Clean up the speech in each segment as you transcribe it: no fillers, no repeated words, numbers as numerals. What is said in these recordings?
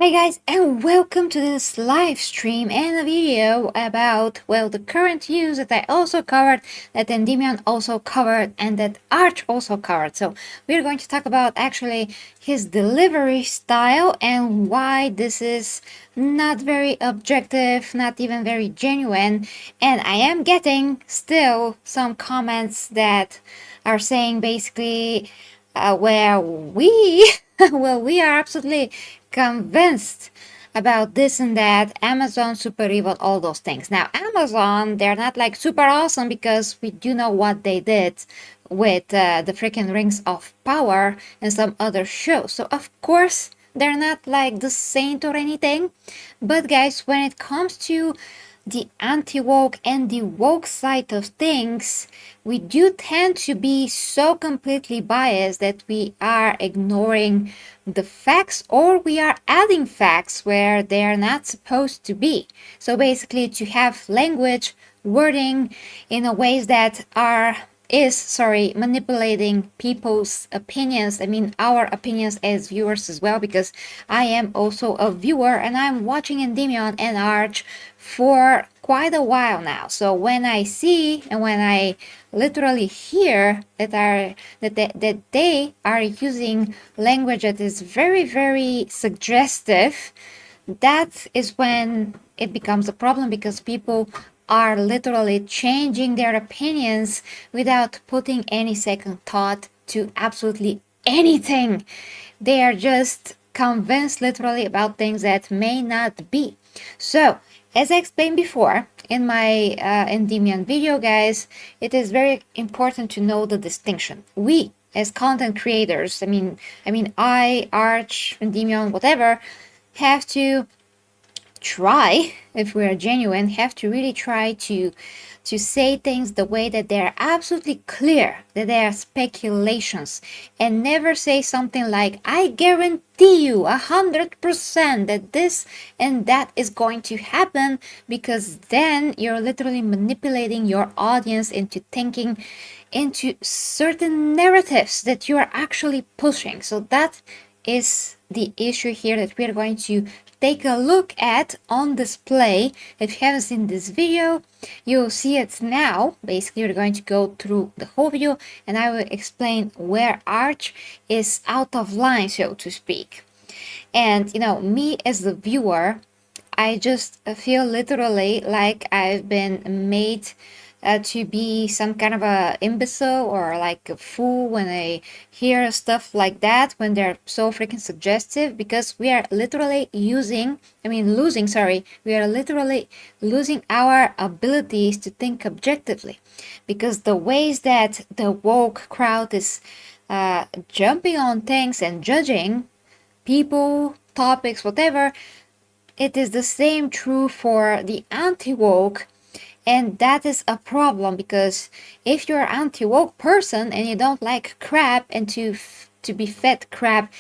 Hey guys, and welcome to this live stream and a video about, well, the current news that I also covered, that Endymion also covered, and that Arch also covered. So we're going to talk about actually his delivery style and why this is not very objective, not even very genuine. And I am getting still some comments that are saying basically where we well, we are absolutely convinced about this and that, Amazon, super evil, all those things. Now, Amazon, they're not like super awesome because we do know what they did with the freaking Rings of Power and some other shows. So, of course, they're not like the saint or anything. But, guys, when it comes to the anti-woke and the woke side of things, we do tend to be so completely biased that we are ignoring the facts, or we are adding facts where they are not supposed to be. So basically, to have language, wording in a ways that is manipulating people's opinions. I mean, our opinions as viewers as well, because I am also a viewer and I'm watching Endymion and Arch for quite a while now. So when I see and when I literally hear that they are using language that is very, very suggestive, that is when it becomes a problem, because people are literally changing their opinions without putting any second thought to absolutely anything. They are just convinced literally about things that may not be. So, as I explained before in my Endymion video, guys, it is very important to know the distinction. We, as content creators, I, Arch, Endymion, whatever, have to try, if we're genuine, have to really try to say things the way that they're absolutely clear, that they are speculations, and never say something like, I guarantee you 100% that this and that is going to happen, because then you're literally manipulating your audience into thinking into certain narratives that you are actually pushing. So that is the issue here that we're going to take a look at on display. If you haven't seen this video, you'll see it now. Basically, we're going to go through the whole video and I will explain where Arch is out of line, so to speak. And me as the viewer, I just feel literally like I've been made to be some kind of a imbecile or like a fool when I hear stuff like that, when they're so freaking suggestive, because we are literally losing our abilities to think objectively, because the ways that the woke crowd is jumping on things and judging people, topics, whatever, it is the same true for the anti-woke. And that is a problem, because if you're an anti-woke person and you don't like crap and to be fed crap,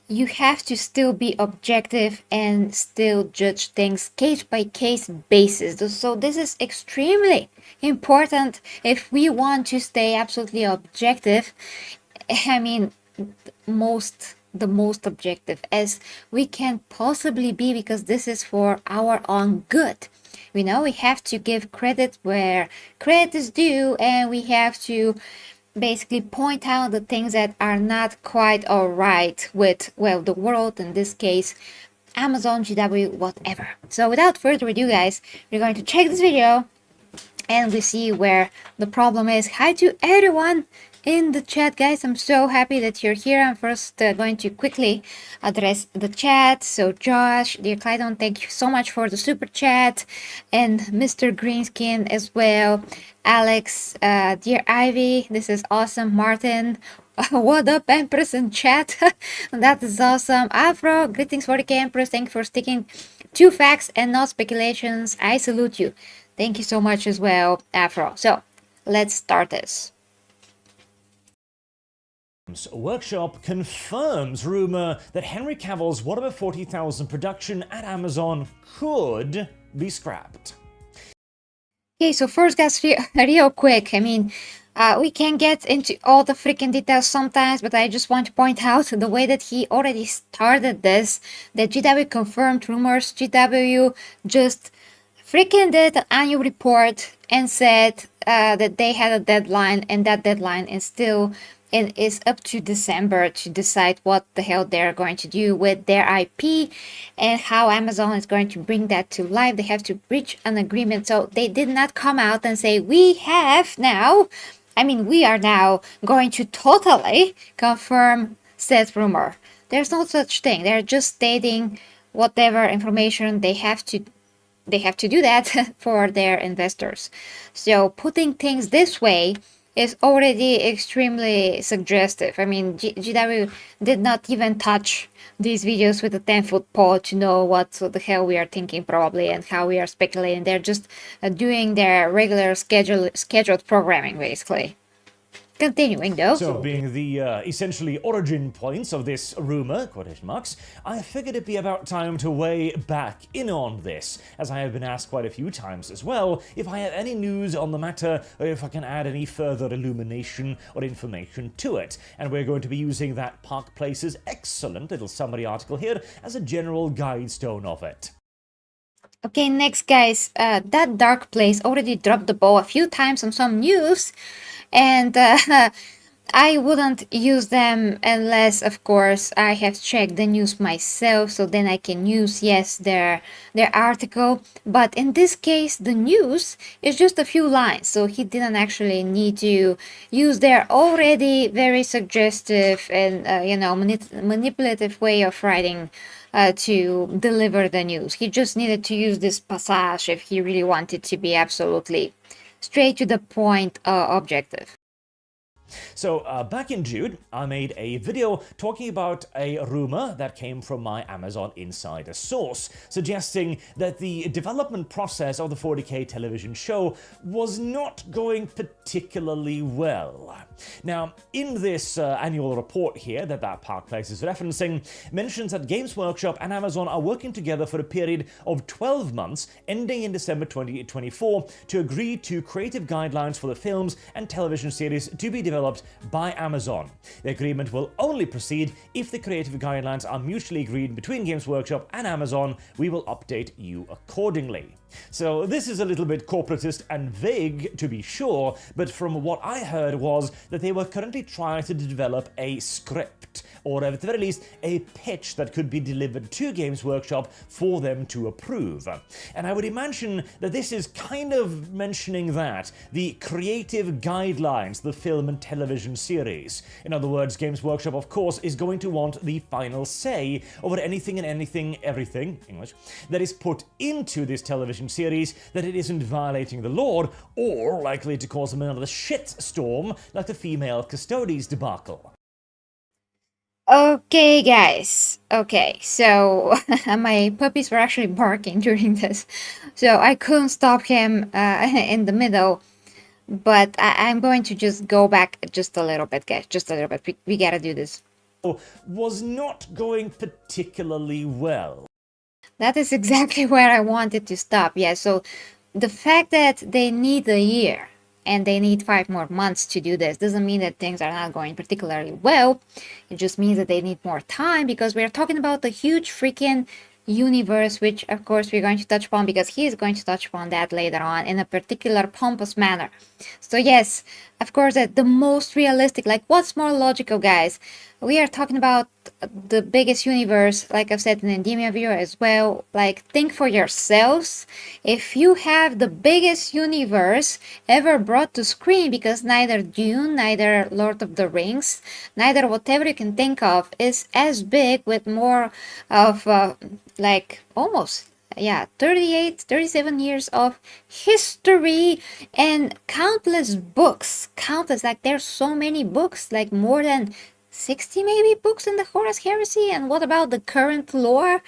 you have to still be objective and still judge things case by case basis. So this is extremely important if we want to stay absolutely objective. I mean, the most objective as we can possibly be, because this is for our own good. We have to give credit where credit is due, and we have to basically point out the things that are not quite all right with, well, the world, in this case, Amazon, GW, whatever. So without further ado, guys, we're going to check this video and we see where the problem is. Hi to everyone in the chat, guys. I'm so happy that you're here. I'm first going to quickly address the chat. So Josh, dear Clydon, thank you so much for the super chat, and Mr. Greenskin as well. Alex, dear Ivy, this is awesome. Martin, what up, Empress in chat? That is awesome. Afro, greetings for the Empress. Thank you for sticking to facts and not speculations. I salute you. Thank you so much as well, Afro. So let's start this. Workshop confirms rumor that Henry Cavill's Warhammer 40,000 production at Amazon could be scrapped. Okay, so first, guys, real quick, We can get into all the freaking details sometimes, but I just want to point out the way that he already started this, that GW confirmed rumors. GW just freaking did an annual report and said that they had a deadline, and that deadline is still it is up to December to decide what the hell they're going to do with their IP and how Amazon is going to bring that to life. They have to reach an agreement. So they did not come out and say, we are now going to totally confirm said rumor. There's no such thing. They're just stating whatever information they have to do that for their investors. So putting things this way is already extremely suggestive. I mean, GW did not even touch these videos with a 10-foot pole to know what the hell we are thinking probably and how we are speculating. They're just doing their regular scheduled programming basically. Continuing though. So, being the essentially origin points of this rumor, quotation marks, I figured it'd be about time to weigh back in on this, as I have been asked quite a few times as well, if I have any news on the matter, or if I can add any further illumination or information to it. And we're going to be using that Park Place's excellent little summary article here as a general guide stone of it. Okay, next guys, that Dark Place already dropped the ball a few times on some news, and I wouldn't use them unless, of course, I have checked the news myself, so then I can use, yes, their article. But in this case, the news is just a few lines, so he didn't actually need to use their already very suggestive and, manipulative way of writing to deliver the news. He just needed to use this passage if he really wanted to be absolutely straight to the point objective. So, back in June, I made a video talking about a rumor that came from my Amazon insider source, suggesting that the development process of the 40K television show was not going particularly well. Now, in this annual report here that Park Place is referencing, mentions that Games Workshop and Amazon are working together for a period of 12 months, ending in December 2024, to agree to creative guidelines for the films and television series to be developed by Amazon. The agreement will only proceed if the creative guidelines are mutually agreed between Games Workshop and Amazon. We will update you accordingly. So this is a little bit corporatist and vague, to be sure, but from what I heard was that they were currently trying to develop a script, or at the very least a pitch that could be delivered to Games Workshop for them to approve. And I would imagine that this is kind of mentioning that, the creative guidelines, the film and television series. In other words, Games Workshop, of course, is going to want the final say over anything and everything, English, that is put into this television series, that it isn't violating the law or likely to cause them another shitstorm like the female Custodes debacle. Okay, guys. Okay, so my puppies were actually barking during this, so I couldn't stop him in the middle. But I'm going to just go back just a little bit, guys. Just a little bit. We gotta do this. Was not going particularly well. That is exactly where I wanted to stop. Yeah, so the fact that they need a year and they need 5 more months to do this doesn't mean that things are not going particularly well. It just means that they need more time, because we're talking about a huge freaking universe, which of course we're going to touch upon, because he is going to touch upon that later on in a particular pompous manner. So yes, of course, that the most realistic, like what's more logical, guys? We are talking about the biggest universe, like I've said in the Endymion video as well. Like, think for yourselves. If you have the biggest universe ever brought to screen, because neither Dune, neither Lord of the Rings, neither whatever you can think of is as big, with more of like almost 37 years of history and countless books, like there's so many books, like more than 60 maybe books in the Horus Heresy. And what about the current lore?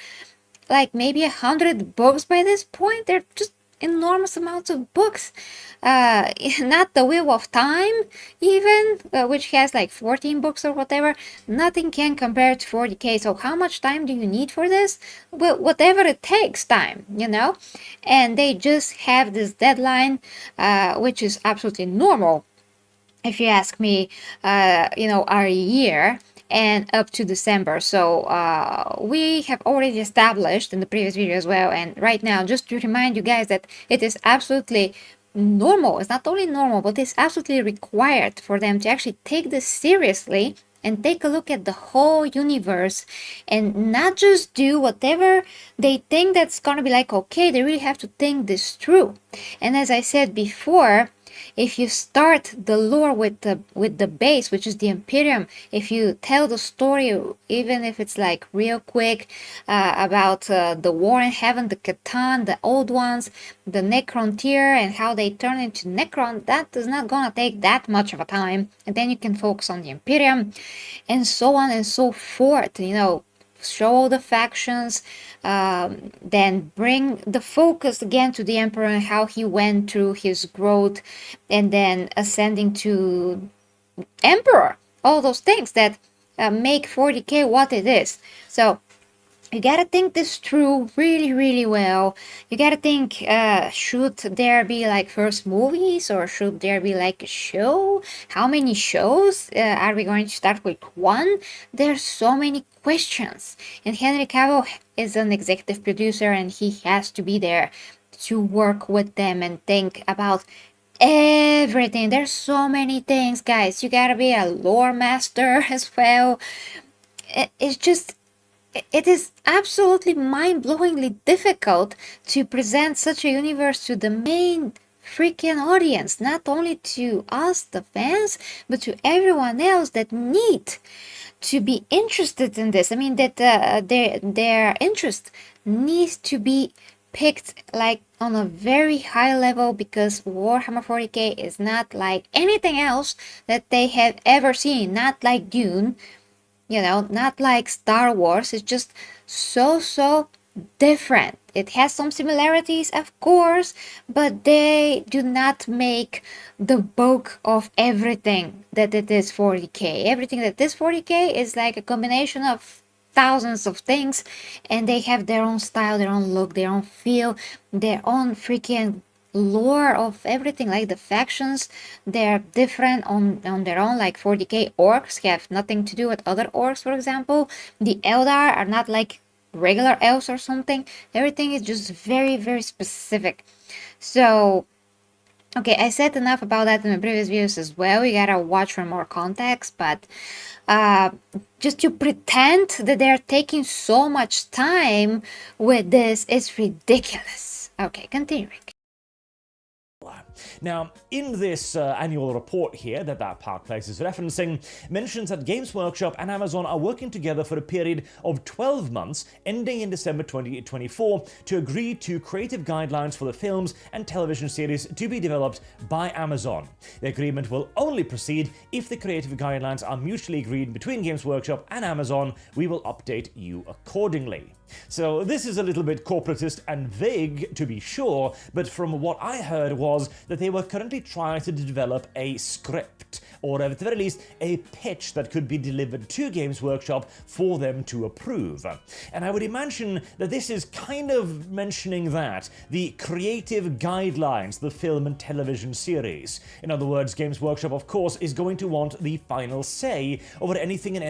Like maybe 100 books by this point. They're just enormous amounts of books. Not the Wheel of Time even, which has like 14 books or whatever. Nothing can compare to 40K. So how much time do you need for this? Well, whatever it takes time, and they just have this deadline, which is absolutely normal if you ask me, our year and up to December. So we have already established in the previous video as well. And right now, just to remind you guys that it is absolutely normal. It's not only normal, but it's absolutely required for them to actually take this seriously and take a look at the whole universe and not just do whatever they think that's gonna be like okay. They really have to think this through. And as I said before, if you start the lore with the base, which is the Imperium, if you tell the story, even if it's like real quick, about the war in heaven, the Catan, the old ones, the Necron tier, and how they turn into Necron, that is not gonna take that much of a time. And then you can focus on the Imperium, and so on and so forth. Show all the factions, then bring the focus again to the Emperor and how he went through his growth, and then ascending to Emperor. All those things that make 40k what it is. So you gotta think this through really, really well. You gotta think, should there be like first movies, or should there be like a show? How many shows? Are we going to start with one? There's so many questions. And Henry Cavill is an executive producer, and he has to be there to work with them and think about everything. There's so many things, guys. You gotta be a lore master as well. It's just, it is absolutely mind-blowingly difficult to present such a universe to the main freaking audience, not only to us, the fans, but to everyone else that need to be interested in this. I mean, that their interest needs to be picked like on a very high level, because Warhammer 40k is not like anything else that they have ever seen. Not like Dune, not like Star Wars. It's just so different. It has some similarities, of course, but they do not make the bulk of everything that it is 40k. Everything that is 40k is like a combination of thousands of things, and they have their own style, their own look, their own feel, their own freaking lore of everything. Like the factions, they're different on their own. Like 40k orcs have nothing to do with other orcs, for example. The Eldar are not like regular elves or something. Everything is just very specific. So okay, I said enough about that in the previous videos as well. You gotta watch for more context, but just to pretend that they're taking so much time with this is ridiculous. Okay, continuing. Now, in this annual report here that Park Place is referencing, mentions that Games Workshop and Amazon are working together for a period of 12 months, ending in December 2024, to agree to creative guidelines for the films and television series to be developed by Amazon. The agreement will only proceed if the creative guidelines are mutually agreed between Games Workshop and Amazon. We will update you accordingly. So this is a little bit corporatist and vague, to be sure, but from what I heard was that they were currently trying to develop a script, or at the very least a pitch that could be delivered to Games Workshop for them to approve. And I would imagine that this is kind of mentioning that, the creative guidelines, the film and television series. In other words, Games Workshop, of course, is going to want the final say over anything and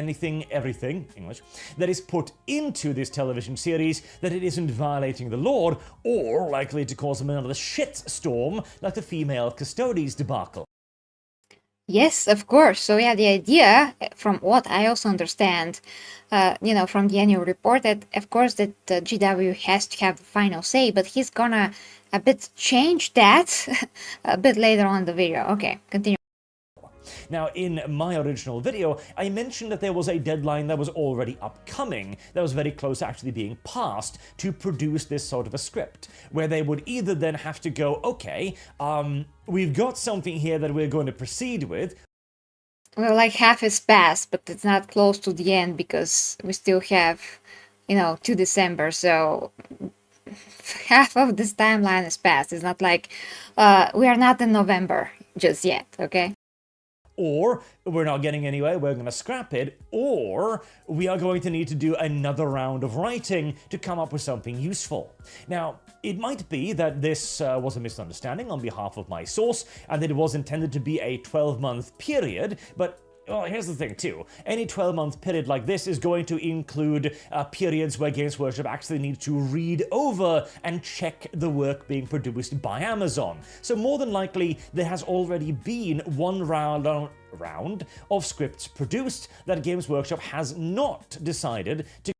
everything, English, that is put into this television series, that it isn't violating the law, or likely to cause them another shitstorm like the female Custodes debacle. Yes, of course. So yeah, the idea, from what I also understand, from the annual report, that of course that GW has to have the final say, but he's gonna a bit change that a bit later on in the video. Okay, continue. Now, in my original video, I mentioned that there was a deadline that was already upcoming, that was very close to actually being passed, to produce this sort of a script, where they would either then have to go, okay, we've got something here that we're going to proceed with. Well, like half is passed, but it's not close to the end because we still have, to December, so half of this timeline is passed. It's not like we are not in November just yet, okay? or we're not getting anywhere, we're going to scrap it, or we are going to need to do another round of writing to come up with something useful. Now, it might be that this was a misunderstanding on behalf of my source, and that it was intended to be a 12-month period, but well, here's the thing too. Any 12-month period like this is going to include periods where Games Workshop actually needs to read over and check the work being produced by Amazon. So more than likely, there has already been one round of scripts produced that Games Workshop has not decided to.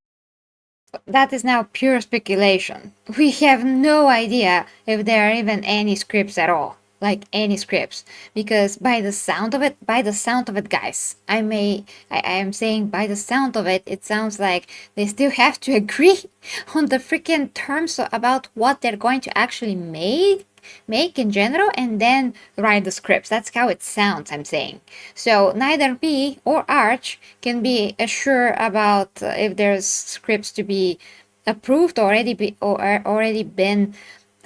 That is now pure speculation. We have no idea if there are even any scripts at all. Like any scripts, because by the sound of it, guys, I am saying by the sound of it, it sounds like they still have to agree on the freaking terms about what they're going to actually make in general, and then write the scripts. That's how it sounds, I'm saying. So neither me or Arch can be sure about if there's scripts to be approved or already been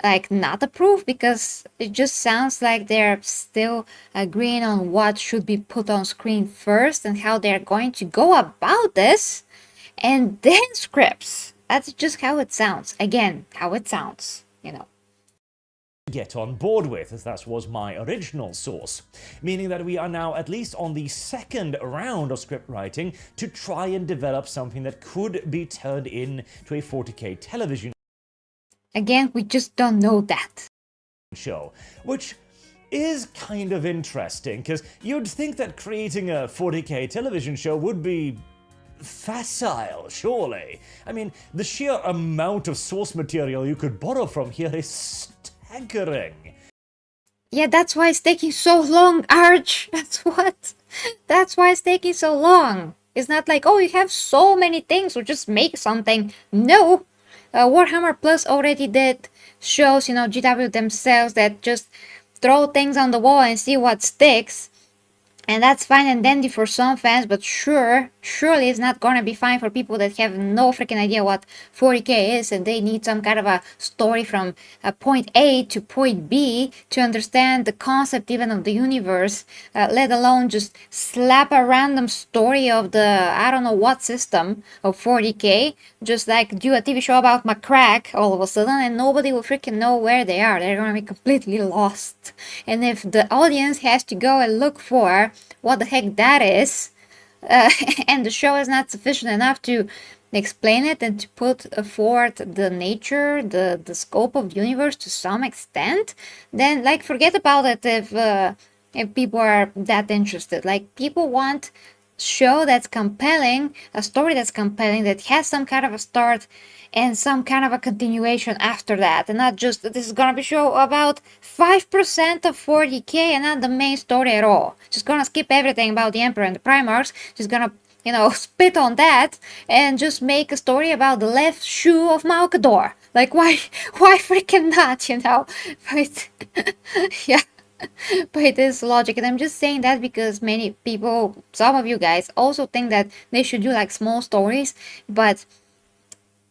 like not approved, because it just sounds like they're still agreeing on what should be put on screen first and how they're going to go about this, and then scripts. That's just how it sounds. Again, how it sounds, you know. Get on board with, as that was my original source, meaning that we are now at least on the second round of script writing to try and develop something that could be turned into a 40K television Again, we just don't know that show, which is kind of interesting, because you'd think that creating a 40K television show would be facile, surely. I mean, the sheer amount of source material you could borrow from here is staggering. Yeah, that's why it's taking so long, Arch. That's why it's taking so long. It's not like, oh, you have so many things, so just make something. No. Warhammer Plus already did shows, GW themselves, that just throw things on the wall and see what sticks. And that's fine and dandy for some fans, but surely it's not gonna be fine for people that have no freaking idea what 40K is, and they need some kind of a story from point A to point B to understand the concept even of the universe, let alone just slap a random story of the I don't know what system of 40K, just like do a TV show about McCrack all of a sudden, and nobody will freaking know where they are. They're gonna be completely lost. And if the audience has to go and look for what the heck that is, and the show is not sufficient enough to explain it and to put forward the nature, the scope of the universe to some extent, then like forget about it if people are that interested. Like, people want show that's compelling, a story that's compelling, that has some kind of a start and some kind of a continuation after that, and not just this is gonna be show about 5% of 40K and not the main story at all. Just gonna skip everything about the Emperor and the Primarchs, just gonna spit on that and just make a story about the left shoe of Malkador. Like, why freaking not, But yeah. But it is logic, and I'm just saying that because many people, some of you guys, also think that they should do like small stories, but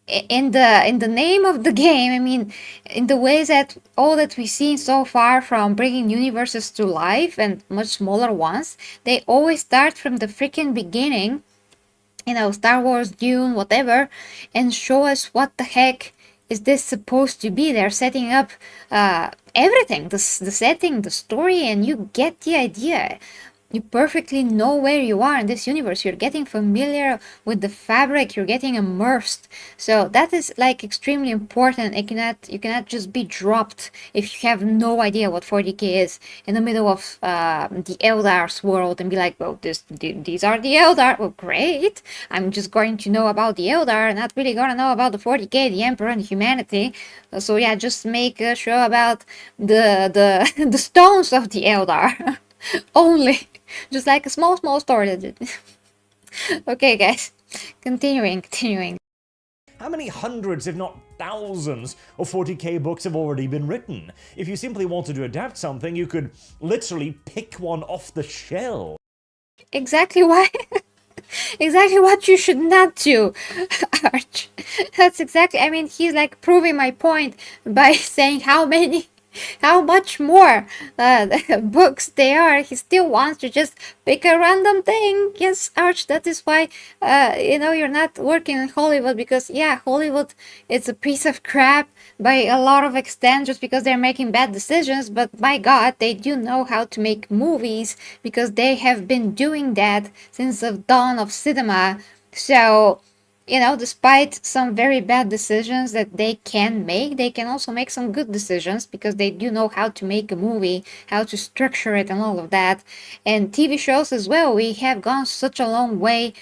in the name of the game, I mean, in the ways that all that we've seen so far from bringing universes to life and much smaller ones, they always start from the freaking beginning, Star Wars, Dune, whatever, and show us what the heck is this supposed to be. They're setting up everything, the setting, the story, and you get the idea. You perfectly know where you are in this universe. You're getting familiar with the fabric. You're getting immersed. So that is like extremely important. You cannot just be dropped if you have no idea what 40K is in the middle of the Eldar's world and be like, well, these are the Eldar. Well, great. I'm just going to know about the Eldar, not really gonna know about the 40K, the Emperor, and humanity. So yeah, just make a show about the the stones of the Eldar only. Just like a small story. Okay, guys. Continuing. How many hundreds, if not thousands, of 40K books have already been written? If you simply wanted to adapt something, you could literally pick one off the shelf. Exactly why. Exactly what you should not do, Arch. That's exactly. I mean, he's like proving my point by saying how many how much more books they are, he still wants to just pick a random thing. Yes, Arch, that is why you're not working in Hollywood, because yeah, Hollywood, it's a piece of crap by a lot of extent, just because they're making bad decisions. But my god, they do know how to make movies, because they have been doing that since the dawn of cinema. So despite some very bad decisions that they can make, they can also make some good decisions, because they do know how to make a movie, how to structure it, and all of that. And TV shows as well. We have gone such a long way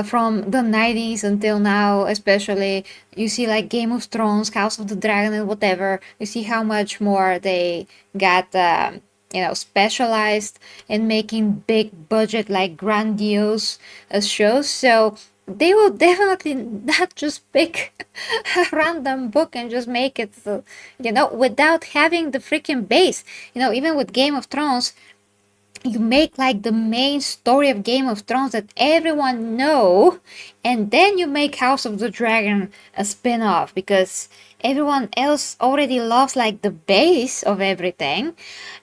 from the 90s until now, especially. You see, like Game of Thrones, House of the Dragon, and whatever. You see how much more they got. Specialized in making big budget, like grandiose shows. So they will definitely not just pick a random book and just make it, without having the freaking base. Even with Game of Thrones, you make like the main story of Game of Thrones that everyone know, and then you make House of the Dragon a spin-off, because everyone else already loves like the base of everything,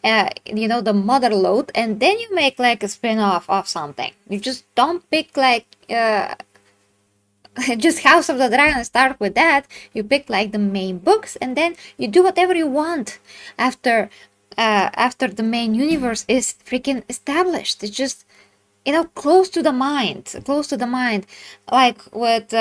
the mother load, and then you make like a spin-off of something. You just don't pick like just House of the Dragon, start with that. You pick like the main books, and then you do whatever you want after the main universe is freaking established. It's just close to the mind, like with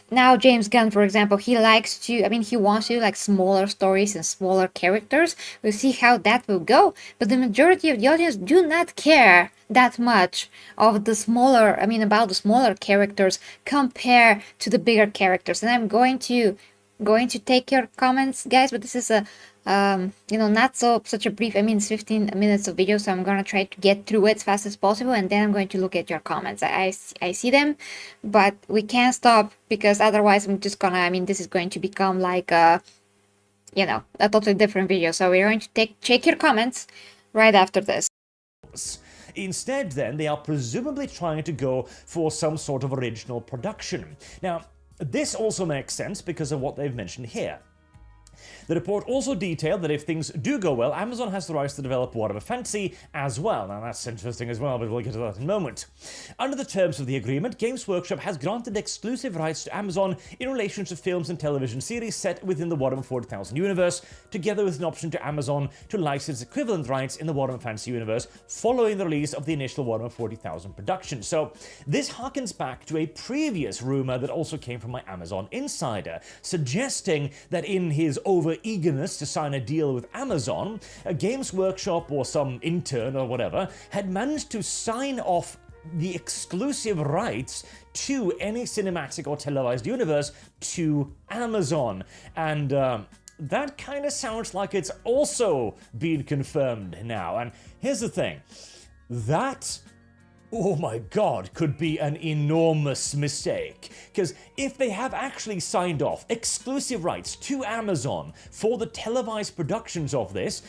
now James Gunn, for example. He wants to do like smaller stories and smaller characters. We'll see how that will go, but the majority of the audience do not care that much of about the smaller characters compared to the bigger characters. And I'm going to take your comments, guys, but this is a not such a brief, it's 15 minutes of video, so I'm gonna try to get through it as fast as possible, and then I'm going to look at your comments. I see them, but we can't stop, because otherwise I'm just gonna, this is going to become like a totally different video. So we're going to check your comments right after this. Instead, then, they are presumably trying to go for some sort of original production. Now, this also makes sense because of what they've mentioned here. The report also detailed that if things do go well, Amazon has the rights to develop Warhammer Fantasy as well. Now that's interesting as well, but we'll get to that in a moment. Under the terms of the agreement, Games Workshop has granted exclusive rights to Amazon in relation to films and television series set within the Warhammer 40,000 universe, together with an option to Amazon to license equivalent rights in the Warhammer Fantasy universe following the release of the initial Warhammer 40,000 production. So this harkens back to a previous rumor that also came from my Amazon insider, suggesting that in his over-eagerness to sign a deal with Amazon, a Games Workshop or some intern or whatever had managed to sign off the exclusive rights to any cinematic or televised universe to Amazon. And that kind of sounds like it's also been confirmed now. And here's the thing. That, oh my god, could be an enormous mistake. Because if they have actually signed off exclusive rights to Amazon for the televised productions of this,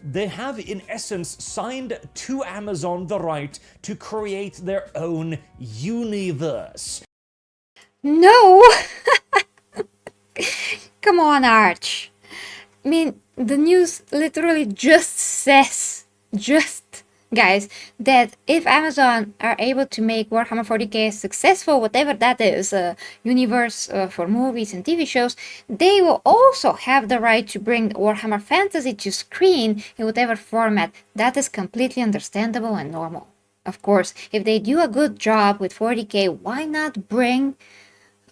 they have in essence signed to Amazon the right to create their own universe. No! Come on, Arch. The news literally just says, guys, that if Amazon are able to make Warhammer 40k successful, whatever that is, universe for movies and TV shows, they will also have the right to bring Warhammer Fantasy to screen in whatever format. That is completely understandable and normal. Of course, if they do a good job with 40k, why not bring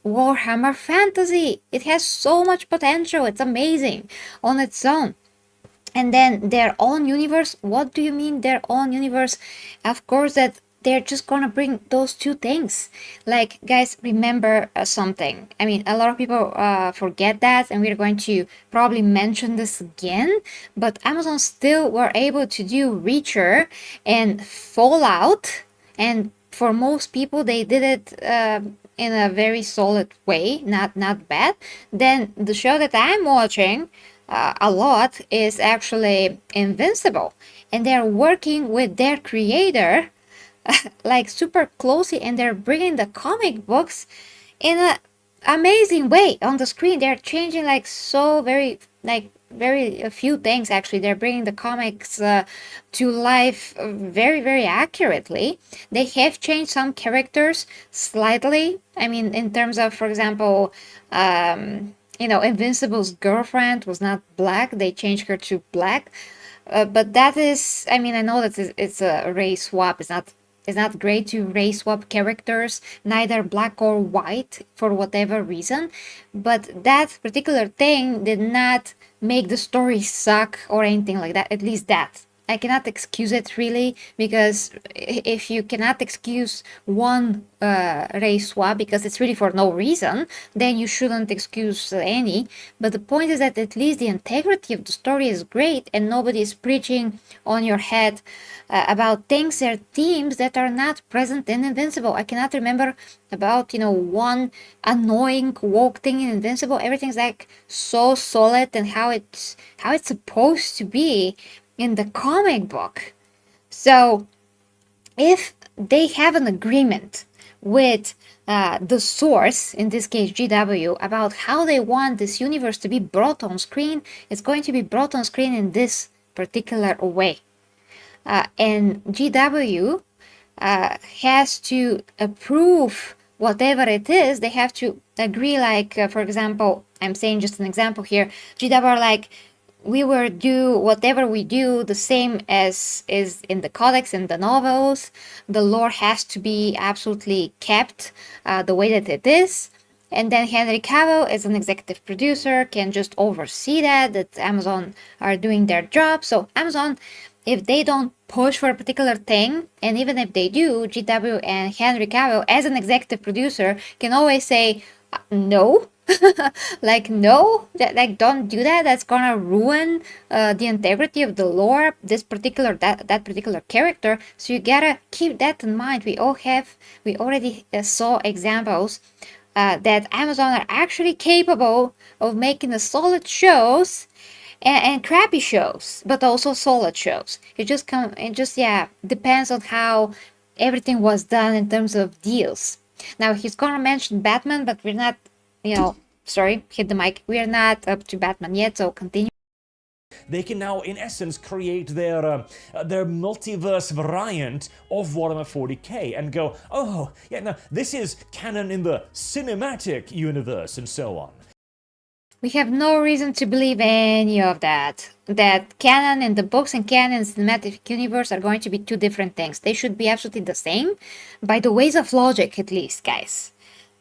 Warhammer Fantasy? It has so much potential. It's amazing on its own. And then their own universe. What do you mean their own universe? Of course that they're just gonna bring those two things. Like, guys, remember something. A lot of people forget that, and we're going to probably mention this again, but Amazon still were able to do Reacher and Fallout, and for most people they did it in a very solid way, not bad. Then the show that I'm watching a lot is actually Invincible, and they're working with their creator like super closely, and they're bringing the comic books in an amazing way on the screen. They're changing like so very, like very few things actually. They're bringing the comics to life very, very accurately. They have changed some characters slightly. I mean, in terms of, for example, Invincible's girlfriend was not black. They changed her to black. But that is, I mean, I know that it's a race swap. It's not great to race swap characters, neither black or white, for whatever reason. But that particular thing did not make the story suck or anything like that. At least that. I cannot excuse it really, because if you cannot excuse one race swap because it's really for no reason, then you shouldn't excuse any. But the point is that at least the integrity of the story is great, and nobody is preaching on your head about things or themes that are not present in Invincible. I cannot remember about one annoying woke thing in Invincible. Everything's like so solid and how it's supposed to be in the comic book. So if they have an agreement with the source, in this case GW, about how they want this universe to be brought on screen, it's going to be brought on screen in this particular way. And GW has to approve whatever it is. They have to agree, like, for example, I'm saying just an example here, GW are like, we will do whatever we do the same as is in the codex and the novels. The lore has to be absolutely kept the way that it is. And then Henry Cavill, as an executive producer, can just oversee that Amazon are doing their job. So Amazon, if they don't push for a particular thing, and even if they do, GW and Henry Cavill, as an executive producer, can always say no. Like, no, like, don't do that. That's gonna ruin the integrity of the lore, that particular character. So you gotta keep that in mind. We already saw examples that Amazon are actually capable of making the solid shows and crappy shows, but also solid shows. It just depends on how everything was done in terms of deals. Now he's gonna mention Batman, but we're not, sorry, hit the mic. We are not up to Batman yet, so continue. They can now, in essence, create their multiverse variant of Warhammer 40k and go, oh, yeah, no, this is canon in the cinematic universe, and so on. We have no reason to believe any of that. That canon in the books and canon in the cinematic universe are going to be two different things. They should be absolutely the same, by the ways of logic, at least, guys.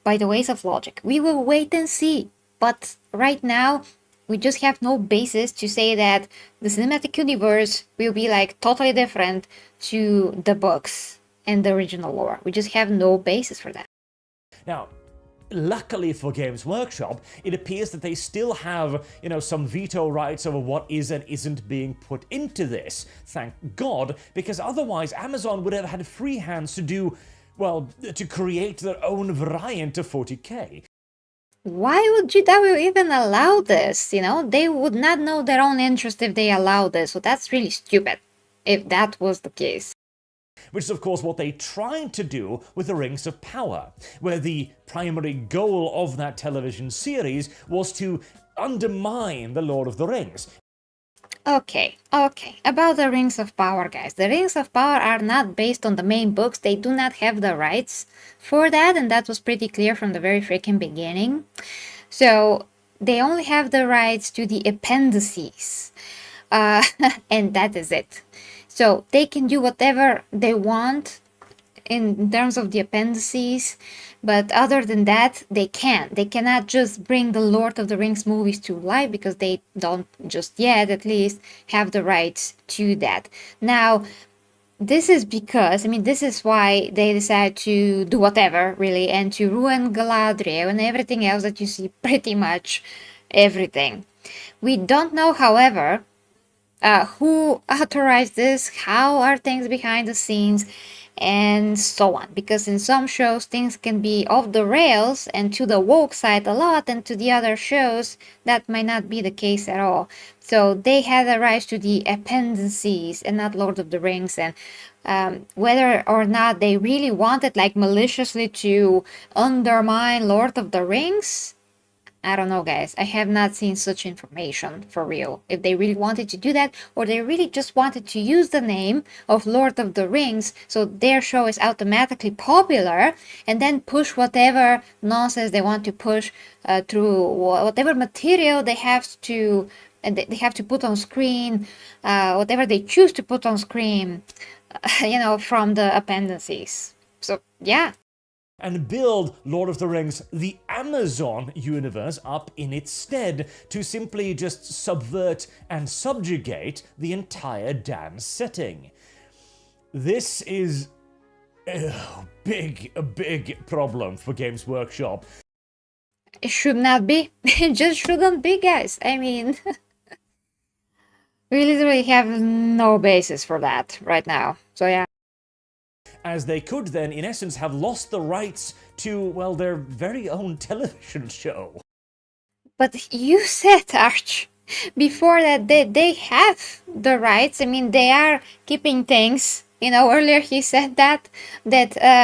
By the ways of logic. We will wait and see. But right now, we just have no basis to say that the cinematic universe will be like totally different to the books and the original lore. We just have no basis for that. Now, luckily for Games Workshop, it appears that they still have, some veto rights over what is and isn't being put into this. Thank God, because otherwise Amazon would have had free hands to do, well, to create their own variant of 40k. Why would GW even allow this? They would not know their own interest if they allow this, so that's really stupid, if that was the case. Which is, of course, what they tried to do with the Rings of Power, where the primary goal of that television series was to undermine the Lord of the Rings. Okay, about the Rings of Power, guys. The Rings of Power are not based on the main books. They do not have the rights for that, and that was pretty clear from the very freaking beginning. So they only have the rights to the appendices, and that is it. So they can do whatever they want in terms of the appendices, but other than that, they cannot just bring the Lord of the Rings movies to life, because they don't just yet, at least, have the rights to that. Now, this is because, this is why they decide to do whatever, really, and to ruin Galadriel and everything else that you see, pretty much everything. We don't know, however, who authorized this, how are things behind the scenes, and so on. Because in some shows, things can be off the rails and to the woke side a lot, and to the other shows, that might not be the case at all. So they had the rights to the appendices and not Lord of the Rings, and whether or not they really wanted, like, maliciously to undermine Lord of the Rings, I don't know, guys. I have not seen such information for real. If they really wanted to do that, or they really just wanted to use the name of Lord of the Rings so their show is automatically popular, and then push whatever nonsense they want to push through whatever material they have to, and they have to put on screen, whatever they choose to put on screen, from the appendices. So yeah. And build Lord of the Rings, the Amazon universe, up in its stead to simply just subvert and subjugate the entire damn setting. This is a big problem for Games Workshop. It should not be. It just shouldn't be, guys. I mean, we literally have no basis for that right now. So yeah. As they could then, in essence, have lost the rights to, well, their very own television show. But you said, Arch, before that they have the rights. I mean, they are keeping things. Earlier he said that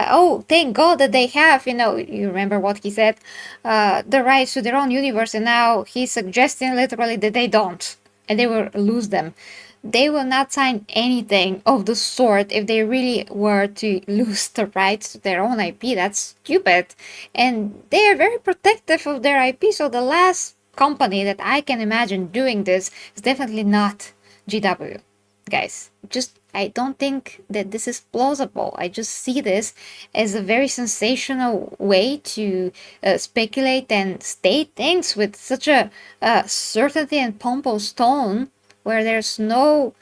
oh, thank God that they have, you remember what he said, the rights to their own universe, and now he's suggesting literally that they don't, and they will lose them. They will not sign anything of the sort if they really were to lose the rights to their own IP. That's stupid. And they are very protective of their IP, so the last company that I can imagine doing this is definitely not GW. Guys, I don't think that this is plausible. I just see this as a very sensational way to speculate and state things with such a certainty and pompous tone, where there's no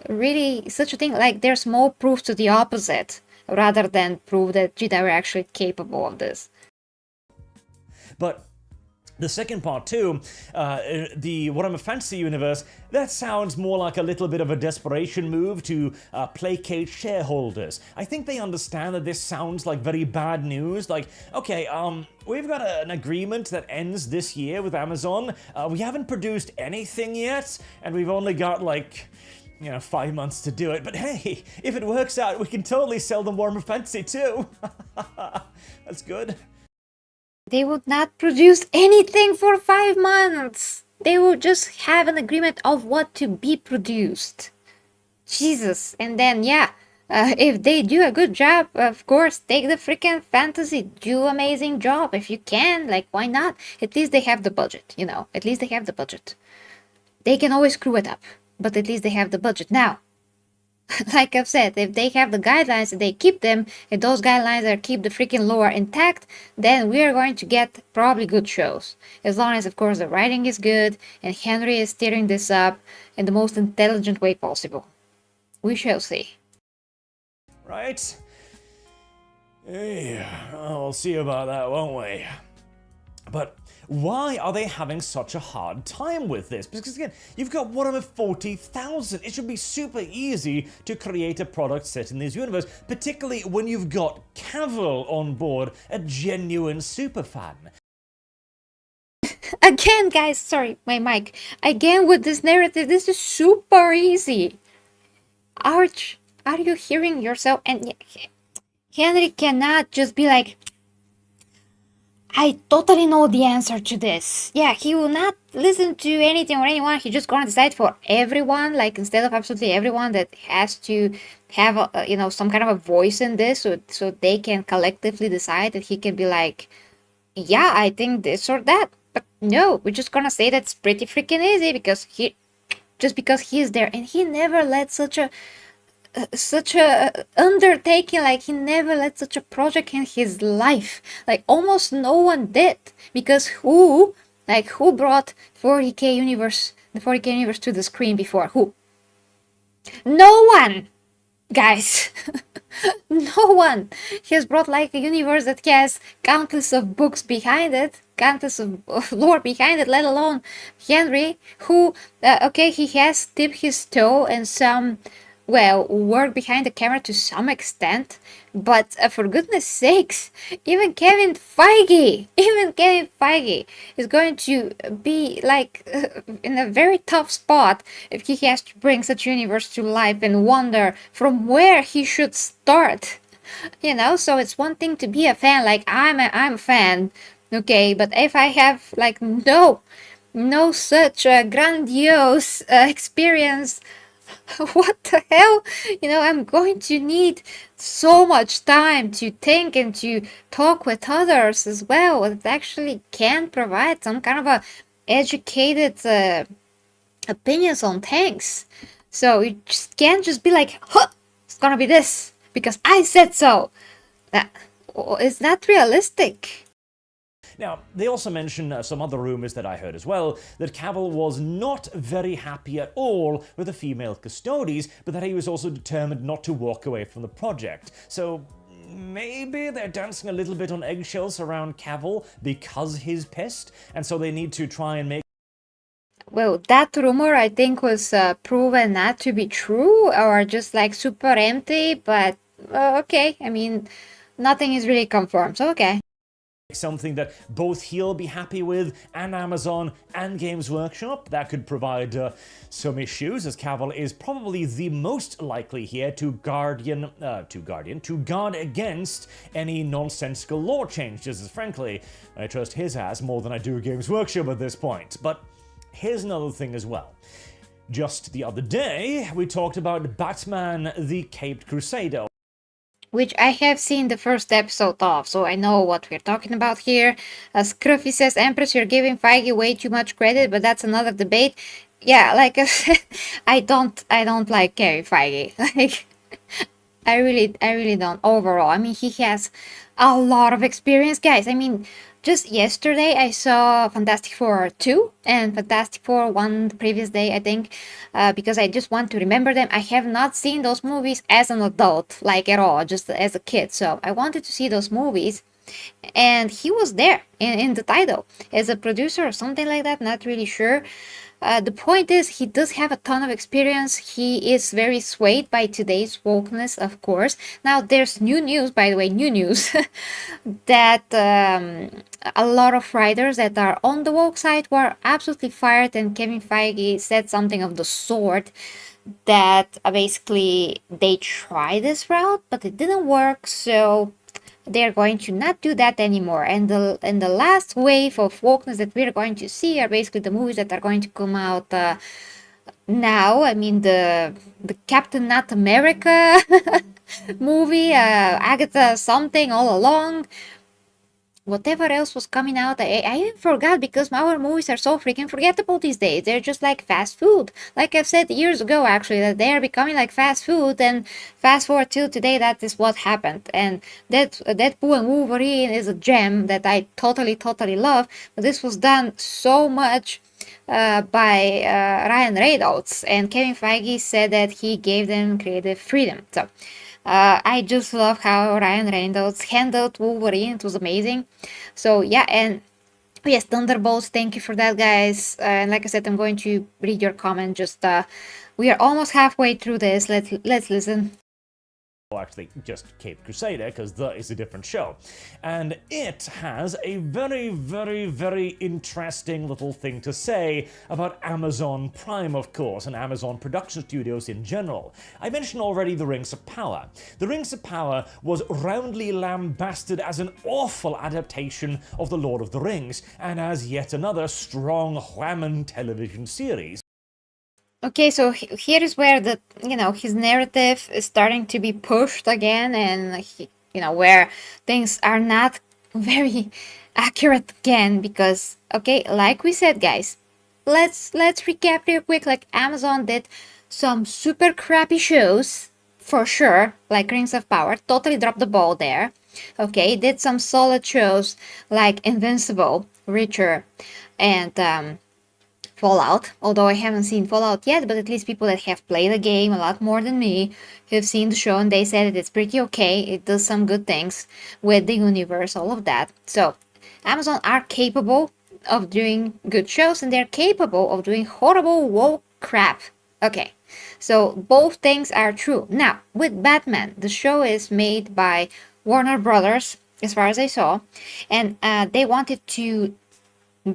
really such a thing, like there's more proof to the opposite, rather than proof that GW are actually capable of this. But the second part too, the What I'm a Fantasy universe, that sounds more like a little bit of a desperation move to placate shareholders. I think they understand that this sounds like very bad news. Like, okay, we've got an agreement that ends this year with Amazon. We haven't produced anything yet, and we've only got 5 months to do it. But hey, if it works out, we can totally sell them Warhammer Fantasy too. That's good. They would not produce anything for 5 months. They will just have an agreement of what to be produced. Jesus. And then, yeah, if they do a good job, of course, take the freaking fantasy. Do amazing job. If you can, why not? At least they have the budget, At least they have the budget. They can always screw it up, but at least they have the budget. Now, like I've said, if they have the guidelines and they keep them, if those guidelines are keep the freaking lore intact, then we are going to get probably good shows. As long as, of course, the writing is good and Henry is steering this up in the most intelligent way possible. We shall see. Right? Yeah, we'll see about that, won't we? But why are they having such a hard time with this? Because again, you've got Warhammer 40,000. It should be super easy to create a product set in this universe, particularly when you've got Cavill on board, a genuine superfan. Again, guys, sorry, my mic. Again, with this narrative, this is super easy. Arch, are you hearing yourself? And Henry cannot just be like, I totally know the answer to this. Yeah, he will not listen to anything or anyone. He's just gonna decide for everyone, instead of absolutely everyone that has to have some kind of a voice in this, so they can collectively decide, that he can be like, yeah, I think this or that. But no, we're just gonna say that's pretty freaking easy because he's there, and he never let such a undertaking, he never let such a project in his life. Almost no one did, because who brought the 40k universe to the screen before? Who? No one, guys. No one. He has brought a universe that has countless of books behind it, countless of lore behind it, let alone Henry, who he has dipped his toe in some work behind the camera to some extent, but for goodness sakes, even Kevin Feige is going to be in a very tough spot if he has to bring such universe to life and wonder from where he should start. So it's one thing to be a fan, I'm a fan Okay, but if I have like no such grandiose experience, what the hell? I'm going to need so much time to think and to talk with others as well that actually can provide some kind of a educated opinions on things. So you just can't just be like, huh, it's gonna be this because I said so. That is not realistic. Now, they also mention some other rumours that I heard as well, that Cavill was not very happy at all with the female custodies, but that he was also determined not to walk away from the project. So maybe they're dancing a little bit on eggshells around Cavill because he's pissed, and so they need to try and make. Well, that rumor I think was proven not to be true or just like super empty, but okay. I mean, nothing is really confirmed, so okay. Something that both he'll be happy with, and Amazon and Games Workshop. That could provide some issues, as Cavill is probably the most likely here to guard against any nonsensical law changes, as frankly, I trust his ass more than I do Games Workshop at this point. But here's another thing as well. Just the other day, we talked about Batman the Caped Crusader, Which I have seen the first episode of, so I know what we're talking about here. Scruffy says, Empress, you're giving Feige way too much credit, but that's another debate. Yeah, like I said, I don't like Kevin Feige. Like, I really don't overall. I mean, he has a lot of experience, guys. I mean, just yesterday I saw Fantastic Four 2 and Fantastic Four 1 the previous day, I think, because I just want to remember them. I have not seen those movies as an adult, like at all, just as a kid. So I wanted to see those movies. And he was there in the title as a producer or something like that, not really sure. The point is, he does have a ton of experience. He is very swayed by today's wokeness, of course. Now, there's new news, by the way, new news, that a lot of writers that are on the woke side were absolutely fired, and Kevin Feige said something of the sort that basically they tried this route, but it didn't work, so they're going to not do that anymore. And the last wave of wokeness that we're going to see are basically the movies that are going to come out now. I mean, the Captain Not America movie, Agatha something all along. Whatever else was coming out, I even forgot because our movies are so freaking forgettable these days. They're just like fast food. Like I've said years ago, actually, that they are becoming like fast food. And fast forward to today, that is what happened. And Deadpool and Wolverine is a gem that I totally love. But this was done so much by Ryan Reynolds, and Kevin Feige said that he gave them creative freedom. So I just love how Ryan Reynolds handled Wolverine. It was amazing. So yeah, and yes, Thunderbolts. Thank you for that, guys. And like I said, I'm going to read your comment. Just we are almost halfway through this. Let's listen. Actually just Caped Crusader, because that is a different show. And it has a very interesting little thing to say about Amazon Prime, of course, and Amazon production studios in general. I mentioned already The Rings of Power. The Rings of Power was roundly lambasted as an awful adaptation of The Lord of the Rings, and as yet another strong whammon television series. Okay, so here is where his narrative is starting to be pushed again, and where things are not very accurate again, because okay, like we said, guys, let's recap real quick. Like, Amazon did some super crappy shows for sure, like Rings of Power, totally dropped the ball there. Okay, did some solid shows like Invincible, Reacher, and Fallout, although I haven't seen Fallout yet, but at least people that have played the game a lot more than me have seen the show, and they said that it's pretty okay. It does some good things with the universe, all of that. So Amazon are capable of doing good shows, and they're capable of doing horrible woke crap. Okay, so both things are true. Now, with Batman, the show is made by Warner Brothers, as far as I saw, and they wanted to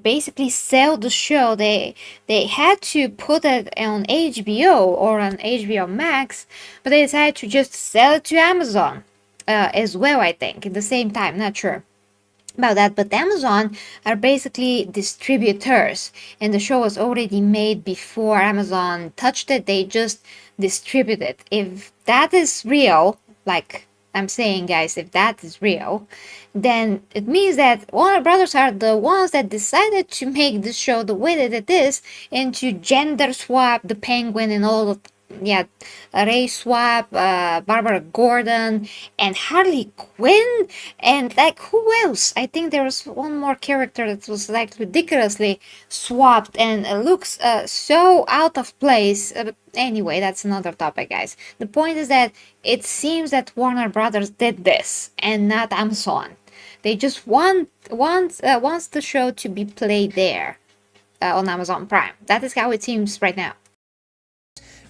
basically sell the show. They had to put it on HBO or on HBO Max, but they decided to just sell it to Amazon as well, I think, at the same time, not sure. about that, but Amazon are basically distributors, and the show was already made before Amazon touched it. They just distribute it. If that is real, like I'm saying, guys, if that is real, then it means that Warner Brothers are the ones that decided to make this show the way that it is, and to gender swap the Penguin and all of, yeah, Ray Swap, Barbara Gordon, and Harley Quinn, and like who else? I think there was one more character that was like ridiculously swapped and looks so out of place. But anyway, that's another topic, guys. The point is that it seems that Warner Brothers did this and not Amazon. They just wants the show to be played there on Amazon Prime. That is how it seems right now.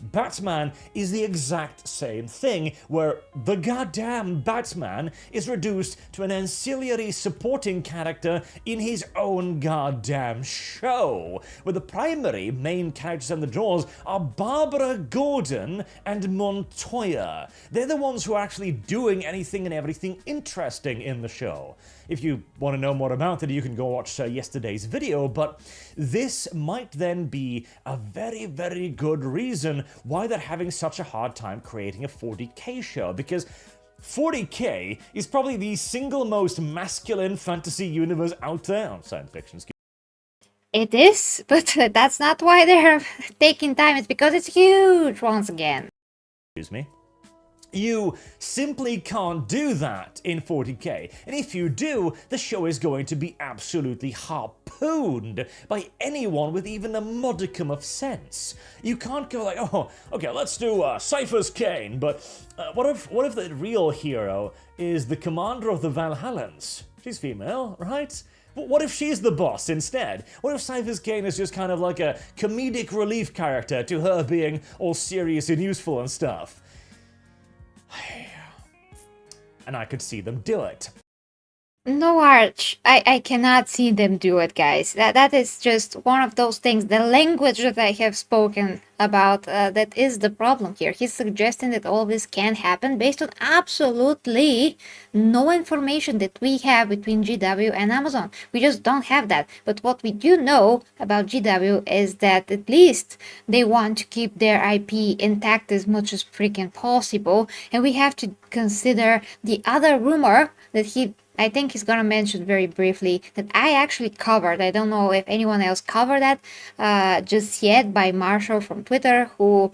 Batman is the exact same thing, where the goddamn Batman is reduced to an ancillary supporting character in his own goddamn show, where the primary main characters and the draws are Barbara Gordon and Montoya. They're the ones who are actually doing anything and everything interesting in the show. If you want to know more about it, you can go watch yesterday's video, but this might then be a very, very good reason why they're having such a hard time creating a 40k show, because 40k is probably the single most masculine fantasy universe out there. Oh, science fiction. It is, but that's not why they're taking time. It's because it's huge once again. Excuse me. You simply can't do that in 40k, and if you do, the show is going to be absolutely harpooned by anyone with even a modicum of sense. You can't go like, oh, okay, let's do Cypher's Kane, but what if the real hero is the commander of the Valhallans? She's female, right? What if she's the boss instead? What if Cypher's Kane is just kind of like a comedic relief character to her being all serious and useful and stuff? And I could see them do it. No, Arch, I cannot see them do it, guys. That is just one of those things. The language that I have spoken about, that is the problem here. He's suggesting that all this can happen based on absolutely no information that we have between GW and Amazon. We just don't have that. But what we do know about GW is that at least they want to keep their IP intact as much as freaking possible. And we have to consider the other rumor that I think he's gonna mention very briefly, that I actually covered. I don't know if anyone else covered that just yet, by Marshall from Twitter, who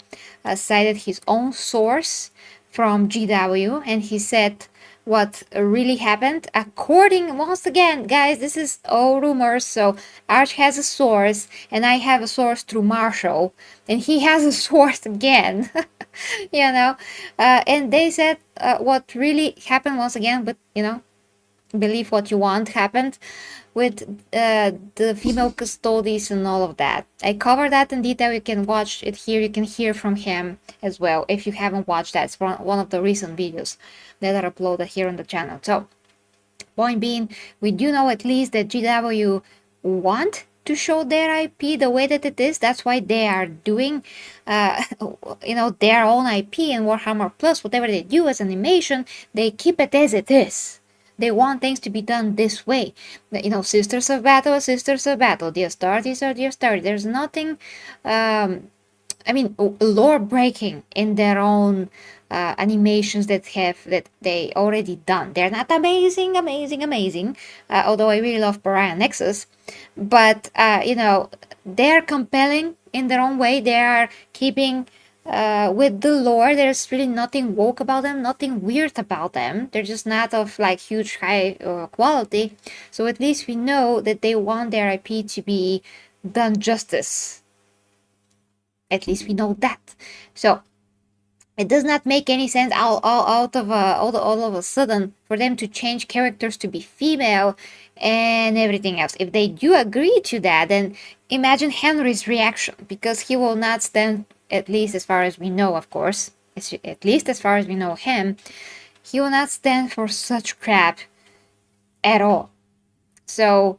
cited his own source from GW, and he said what really happened. According, once again, guys, this is all rumors, so Arch has a source, and I have a source through Marshall, and he has a source again, you know, and they said what really happened once again, but, you know, believe what you want happened with the female custodies and all of that. I covered that in detail. You can watch it here. You can hear from him as well if you haven't watched that. It's one of the recent videos that are uploaded here on the channel. So, point being, we do know at least that GW want to show their IP the way that it is. That's why they are doing, you know, their own IP and Warhammer Plus, whatever they do as animation, they keep it as it is. They want things to be done this way. You know, Sisters of Battle, Sisters of Battle. The Astartes are the Astartes. There's nothing, I mean, lore breaking in their own animations that they already done. They're not amazing, although I really love Pariah Nexus. But, you know, they're compelling in their own way. They are keeping with the lore. There's really nothing woke about them, nothing weird about them. They're just not of like huge high quality. So at least we know that they want their IP to be done justice. At least we know that. So it does not make any sense all of a sudden for them to change characters to be female and everything else. If they do agree to that, then imagine Henry's reaction, because he will not stand, at least as far as we know, of course, at least as far as we know him, he will not stand for such crap at all. So,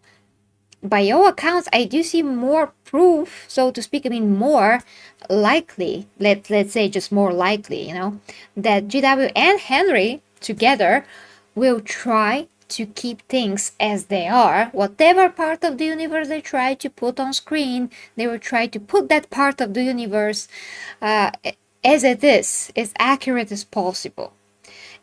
by all accounts, I do see more proof, so to speak, I mean more likely, let's say just more likely, you know, that GW and Henry together will try to keep things as they are. Whatever part of the universe they try to put on screen, they will try to put that part of the universe as it is, as accurate as possible,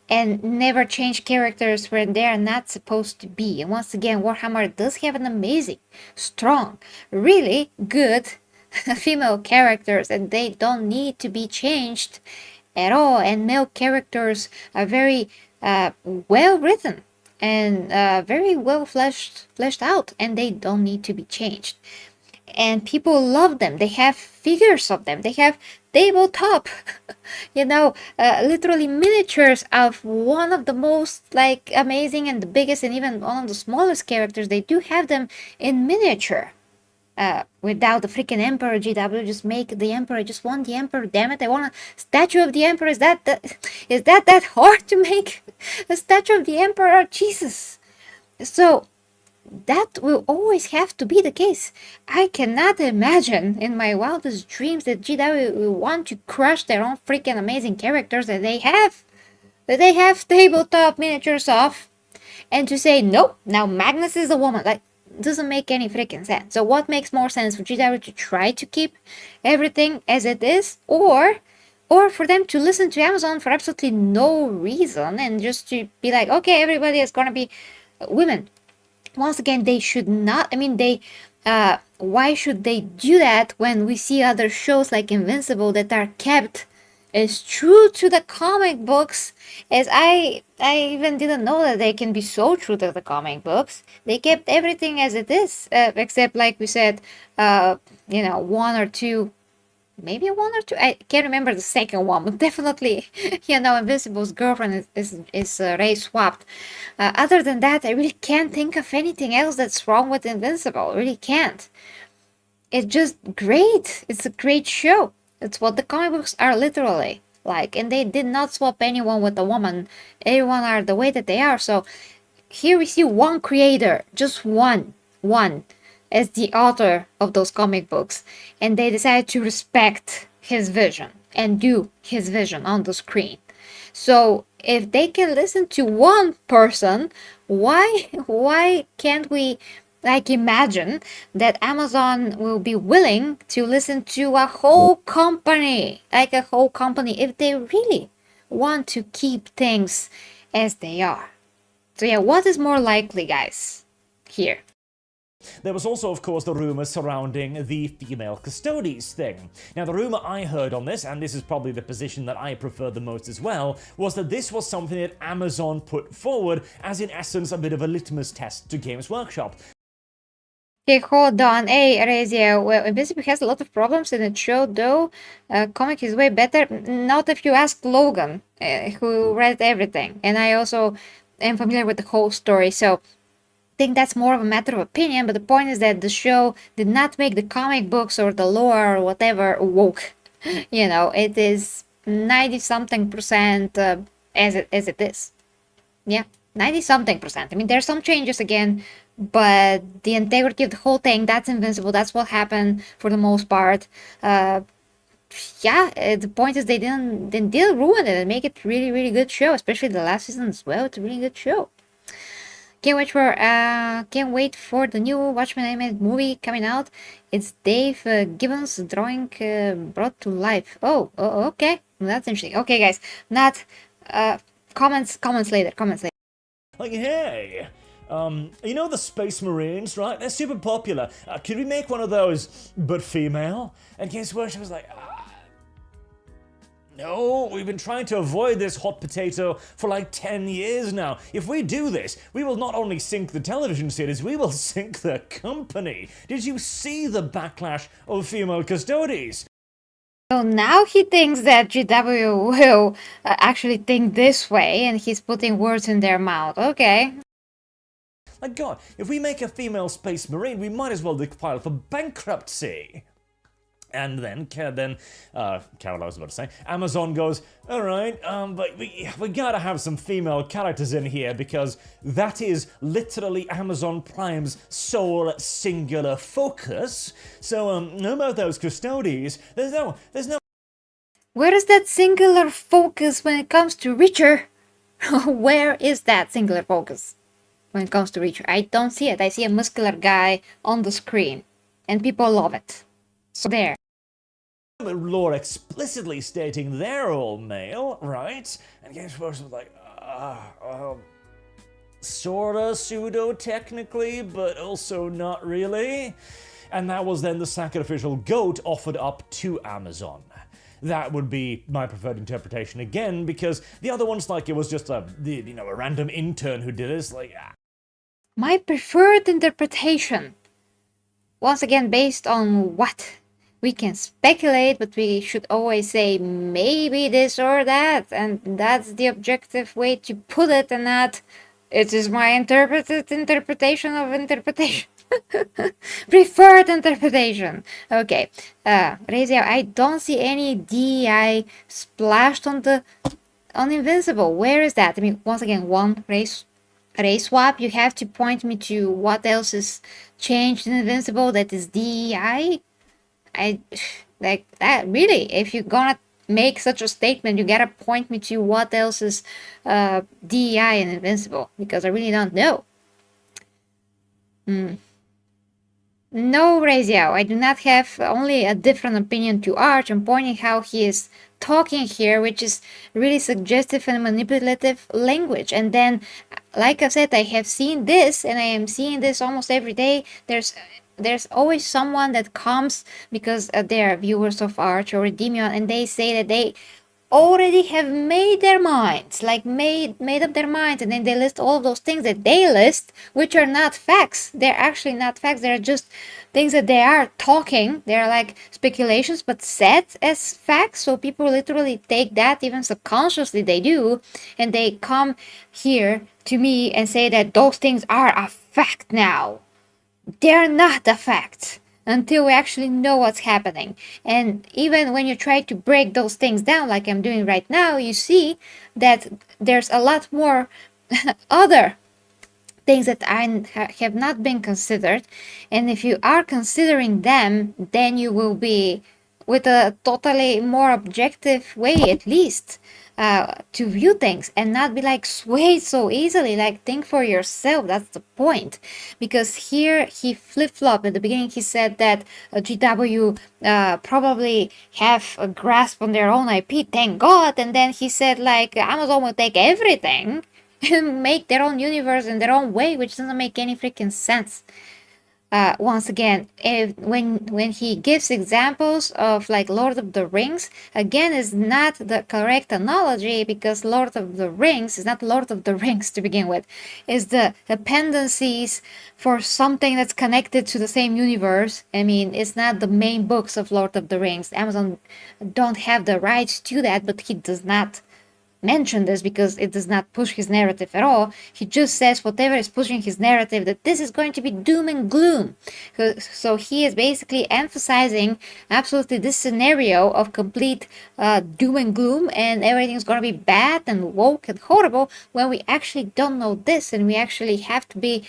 and never change characters where they are not supposed to be. And once again, Warhammer does have an amazing, strong, really good female characters, and they don't need to be changed at all. And male characters are very well written and very well fleshed out, and they don't need to be changed. And people love them. They have figures of them. They have tabletop, literally miniatures of one of the most like amazing and the biggest and even one of the smallest characters. They do have them in miniature. Without the freaking Emperor, GW, just make the Emperor. I just want the Emperor. Damn it! I want a statue of the Emperor. Is that hard to make a statue of the Emperor? Jesus! So that will always have to be the case. I cannot imagine in my wildest dreams that GW will want to crush their own freaking amazing characters that they have tabletop miniatures of, and to say nope, now Magnus is a woman. Like, doesn't make any freaking sense. So what makes more sense, for GW to try to keep everything as it is, or for them to listen to Amazon for absolutely no reason and just to be like, okay, everybody is gonna be women. Once again, they should not. I mean, why should they do that when we see other shows like Invincible that are kept as true to the comic books as I even didn't know that they can be so true to the comic books. They kept everything as it is, except like we said, one or two. Maybe one or two. I can't remember the second one, but definitely, Invincible's girlfriend is Ray swapped. Other than that, I really can't think of anything else that's wrong with Invincible. I really can't. It's just great. It's a great show. It's what the comic books are literally like, and they did not swap anyone with a woman. Everyone are the way that they are. So here we see one creator, just one, as the author of those comic books, and they decided to respect his vision and do his vision on the screen. So if they can listen to one person, why can't we imagine that Amazon will be willing to listen to a whole company, if they really want to keep things as they are? So yeah, what is more likely, guys, here? There was also, of course, the rumour surrounding the female custodies thing. Now, the rumour I heard on this, and this is probably the position that I prefer the most as well, was that this was something that Amazon put forward as, in essence, a bit of a litmus test to Games Workshop. Okay, hold on. Hey, Razia, well, Invincible has a lot of problems in the show, though. Comic is way better. Not if you ask Logan, who read everything. And I also am familiar with the whole story, so think that's more of a matter of opinion, but the point is that the show did not make the comic books or the lore or whatever woke. It is 90-something% as it is. Yeah, 90-something%. I mean, there's some changes again, but the integrity of the whole thing, that's Invincible. That's what happened for the most part. The point is they didn't ruin it and make it really, really good show, especially the last season as well. It's a really good show. Can't wait for the new Watchmen animated movie coming out. It's Dave Gibbons drawing brought to life. Oh, okay, that's interesting. Okay, guys, not comments later. Like, hey, the Space Marines, right? They're super popular. Could we make one of those, but female? And Games Workshop was like, no, we've been trying to avoid this hot potato for like 10 years now. If we do this, we will not only sink the television series, we will sink the company. Did you see the backlash of female custodies? So now he thinks that GW will actually think this way, and he's putting words in their mouth. Okay. Like, God, if we make a female Space Marine, we might as well file for bankruptcy. And then Carol, I was about to say, Amazon goes, all right, but we gotta have some female characters in here because that is literally Amazon Prime's sole singular focus. So, no about those custodies. There's no. Where is that singular focus when it comes to Richard? Where is that singular focus? when it comes to Reacher. I don't see it. I see a muscular guy on the screen, and people love it. So there. Lore explicitly stating they're all male, right? And Games Workshop was like, sorta, pseudo, technically, but also not really. And that was then the sacrificial goat offered up to Amazon. That would be my preferred interpretation again, because the other ones, like, it was just a random intern who did this, like... My preferred interpretation, once again based on what? We can speculate, but we should always say maybe this or that, and that's the objective way to put it, and not it is my interpretation of interpretation. Preferred interpretation. Okay, Razia, I don't see any DEI splashed on Invincible. Where is that? I mean, once again, one race swap. You have to point me to what else is changed in Invincible that is DEI. I like that really. If you're gonna make such a statement, you gotta point me to what else is DEI in Invincible, because I really don't know. No, Raziel, I do not have only a different opinion to Arch. I'm pointing how he is talking here, which is really suggestive and manipulative language. And then, like I said, I have seen this, and I am seeing this almost every day. There's always someone that comes because they are viewers of Arch or Endymion, and they say that they already have made their minds, like made up their minds, and then they list all of those things that they list, which are not facts. They're actually not facts. They're just things that they are talking. They're like speculations, but set as facts. So people literally take that, even subconsciously they do, and they come here to me and say that those things are a fact now. They're not a fact until we actually know what's happening. And even when you try to break those things down, like I'm doing right now, you see that there's a lot more other things that have not been considered. And if you are considering them, then you will be with a totally more objective way, at least, to view things, and not be like swayed so easily. Like, think for yourself. That's the point. Because here he flip-flopped. At the beginning he said that GW probably have a grasp on their own IP, thank God. And then he said like Amazon will take everything and make their own universe in their own way, which doesn't make any freaking sense. Once again, when he gives examples of like Lord of the Rings, again, is not the correct analogy, because Lord of the Rings is not Lord of the Rings to begin with. Is the dependencies for something that's connected to the same universe. I mean, it's not the main books of Lord of the Rings. Amazon don't have the rights to that, but he does not mention this because it does not push his narrative at all. He just says whatever is pushing his narrative, that this is going to be doom and gloom. So he is basically emphasizing absolutely this scenario of complete doom and gloom, and everything's going to be bad and woke and horrible, when we actually don't know this, and we actually have to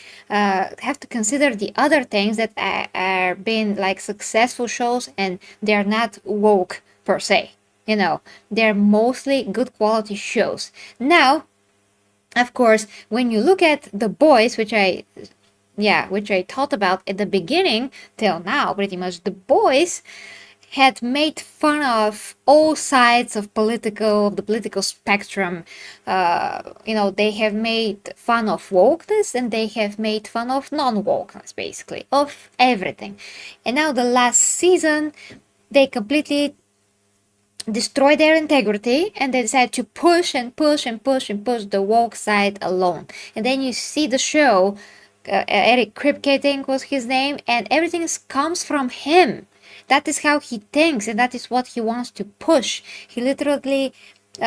consider the other things that are being like successful shows, and they're not woke per se. You know, they're mostly good quality shows. Now, of course, when you look at The Boys, which I thought about at the beginning till now, pretty much, The Boys had made fun of all sides of the political spectrum. They have made fun of wokeness, and they have made fun of non-wokeness, basically, of everything. And now the last season, they completely destroy their integrity, and they decide to push the woke side alone. And then you see the show, Eric Kripke, I think was his name, and everything comes from him. That is how he thinks, and that is what he wants to push. He literally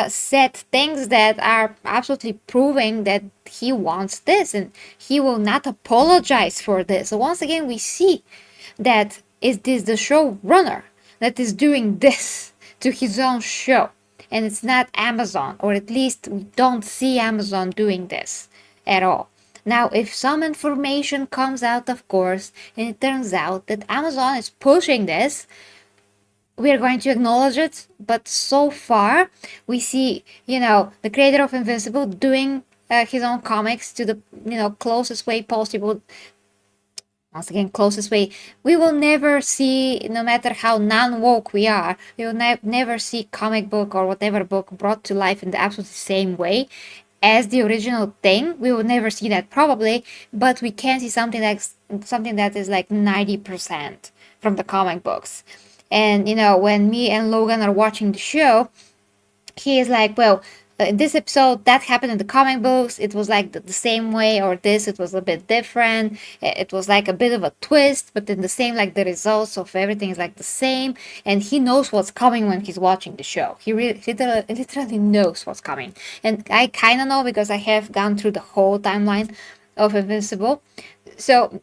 said things that are absolutely proving that he wants this, and he will not apologize for this. So once again, we see that is this the showrunner that is doing this to his own show, and it's not Amazon, or at least we don't see Amazon doing this at all. Now, if some information comes out, of course, and it turns out that Amazon is pushing this, we are going to acknowledge it. But so far, we see, the creator of Invincible doing his own comics to the closest way possible. Once again, closest way. We will never see, no matter how non-woke we are, we will never see comic book or whatever book brought to life in the absolutely same way as the original thing. We will never see that probably, but we can see something that is like 90% from the comic books. And when me and Logan are watching the show, he is like, well, in this episode, that happened in the comic books. It was like the same way, or this, it was a bit different. It was like a bit of a twist, but then the same, like the results of everything is like the same. And he knows what's coming when he's watching the show. He literally knows what's coming. And I kind of know because I have gone through the whole timeline of Invincible. So,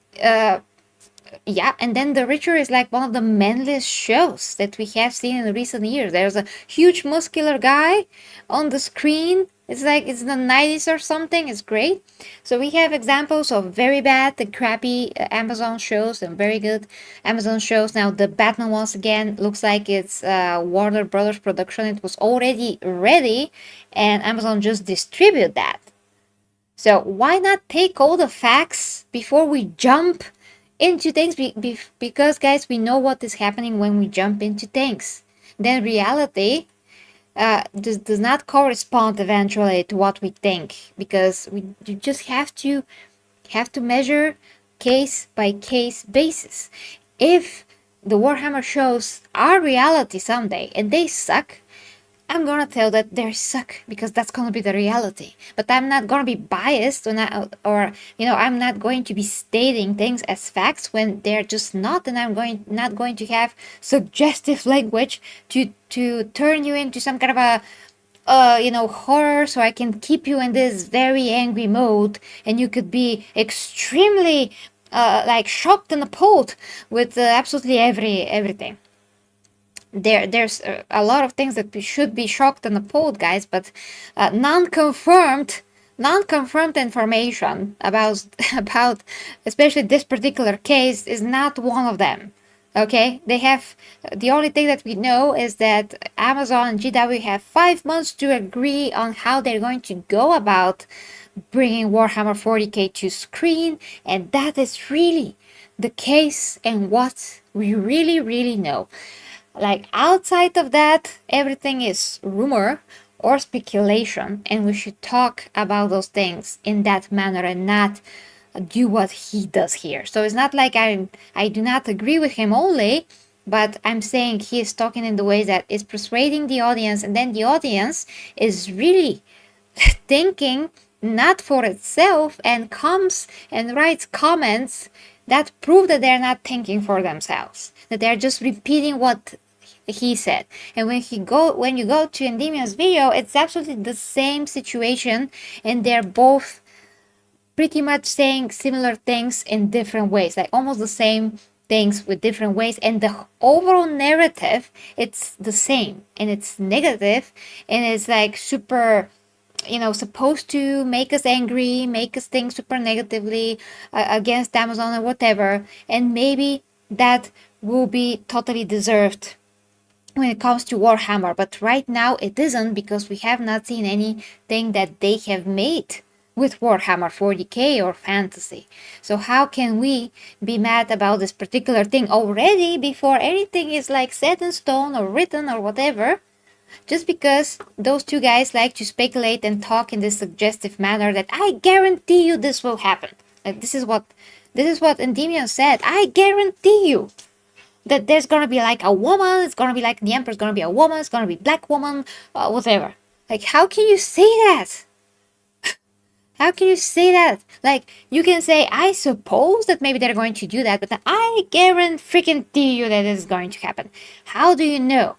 yeah, and then The Richer is like one of the manliest shows that we have seen in recent years. There's a huge muscular guy on the screen. It's like it's the 90s or something. It's great. So we have examples of very bad and crappy Amazon shows and very good Amazon shows. Now the Batman, once again, looks like it's Warner Brothers production. It was already ready and Amazon just distributed that. So why not take all the facts before we jump into things? Because guys, we know what is happening when we jump into things. Then reality does not correspond eventually to what we think, because you just have to measure case by case basis. If the Warhammer shows are reality someday and they suck, I'm gonna tell that they suck because that's gonna be the reality. But I'm not gonna be biased or I'm not going to be stating things as facts when they're just not, and I'm not going to have suggestive language to turn you into some kind of a horror, so I can keep you in this very angry mode and you could be extremely like shocked and appalled with absolutely everything. There's a lot of things that we should be shocked and appalled, guys, but non-confirmed information about especially this particular case is not one of them. Okay, they have the only thing that we know is that Amazon and GW have 5 months to agree on how they're going to go about bringing Warhammer 40k to screen, and that is really the case and what we really know. Like outside of that, everything is rumor or speculation, and we should talk about those things in that manner and not do what he does here. So it's not like I do not agree with him only, but I'm saying he is talking in the way that is persuading the audience, and then the audience is really thinking not for itself and comes and writes comments that prove that they're not thinking for themselves, that they're just repeating what he said. And when you go to Endymion's video, it's absolutely the same situation, and they're both pretty much saying similar things in different ways, like almost the same things with different ways, and the overall narrative, it's the same, and it's negative, and it's like super supposed to make us angry, make us think super negatively against Amazon or whatever, and maybe that will be totally deserved when it comes to Warhammer, but right now it isn't, because we have not seen anything that they have made with Warhammer 40k or fantasy. So how can we be mad about this particular thing already before anything is like set in stone or written or whatever? Just because those two guys like to speculate and talk in this suggestive manner that I guarantee you this will happen. This is what Endymion said. I guarantee you that there's gonna be like a woman, it's gonna be like the Emperor's gonna be a woman, it's gonna be black woman, whatever. Like, how can you say that? How can you say that? Like, you can say, I suppose that maybe they're going to do that, but I guarantee you that it's going to happen. How do you know?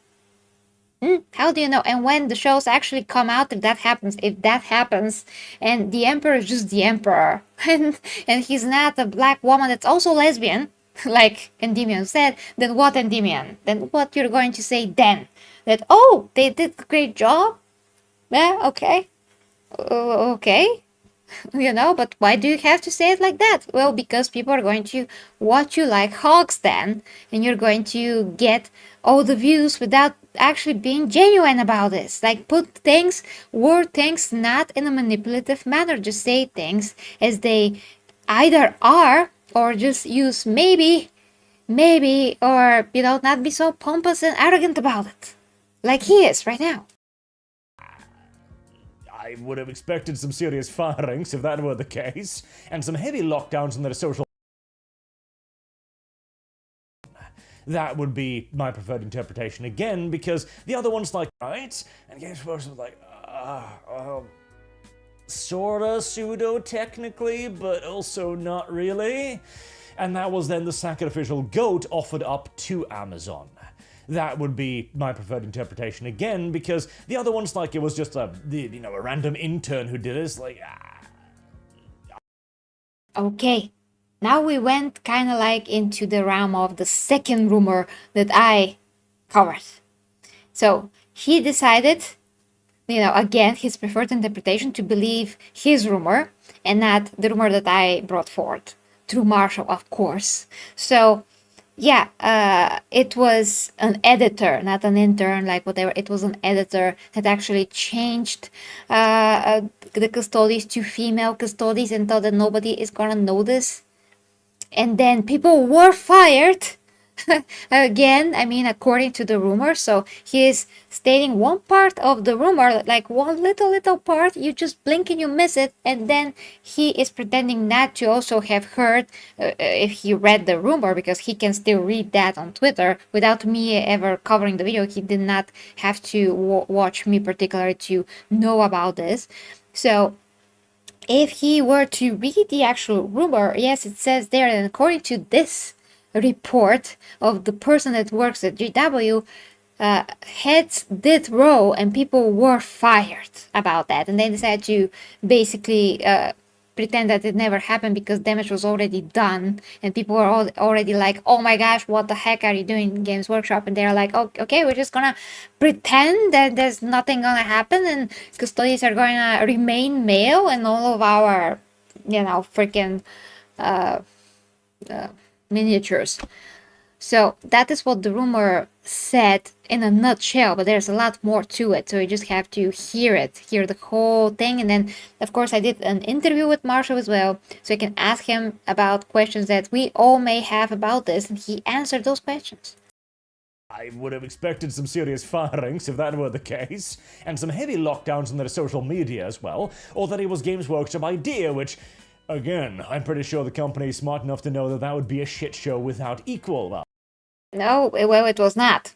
How do you know? And when the shows actually come out, if that happens, and the Emperor is just the Emperor, and he's not a black woman that's also lesbian, like Endymion said, then what, Endymion? Then what you're going to say then? That, oh, they did a great job? Yeah, okay. Okay. But why do you have to say it like that? Well, because people are going to watch you like hogs then, and you're going to get all the views without actually being genuine about this. Like, put things, word things not in a manipulative manner. Just say things as they either are, or just use maybe, or, not be so pompous and arrogant about it. Like he is right now. I would have expected some serious firings if that were the case, and some heavy lockdowns on their social. That would be my preferred interpretation again, because the other one's like, right? And Games Workshop was like, sorta, pseudo, technically, but also not really. And that was then the sacrificial goat offered up to Amazon. That would be my preferred interpretation again, because the other one's like, it was just a random intern who did this, like, Okay, now we went kind of like into the realm of the second rumor that I covered. So he decided, again, his preferred interpretation, to believe his rumor and not the rumor that I brought forth through Marshall, of course. So yeah, it was an editor, not an intern, like whatever. It was an editor that actually changed the custodies to female custodies and thought that nobody is gonna notice. And then people were fired. Again, I mean, according to the rumor. So he is stating one part of the rumor, like one little part, you just blink and you miss it, and then he is pretending not to also have heard if he read the rumor, because he can still read that on Twitter without me ever covering the video. He did not have to watch me particularly to know about this. So if he were to read the actual rumor, yes, it says there, and according to this report of the person that works at GW, heads did roll and people were fired about that, and they decided to basically pretend that it never happened because damage was already done, and people were already like, oh my gosh, what the heck are you doing in Games Workshop? And they're like, oh, okay, we're just gonna pretend that there's nothing gonna happen, and custodians are gonna remain male, and all of our freaking miniatures. So that is what the rumor said in a nutshell, but there's a lot more to it. So you just have to hear the whole thing. And then, of course, I did an interview with Marshall as well, so I can ask him about questions that we all may have about this, and he answered those questions. I would have expected some serious firings if that were the case, and some heavy lockdowns on their social media as well, or that it was Games Workshop idea, which, again, I'm pretty sure the company is smart enough to know that that would be a shit show without equal. No, well, it was not.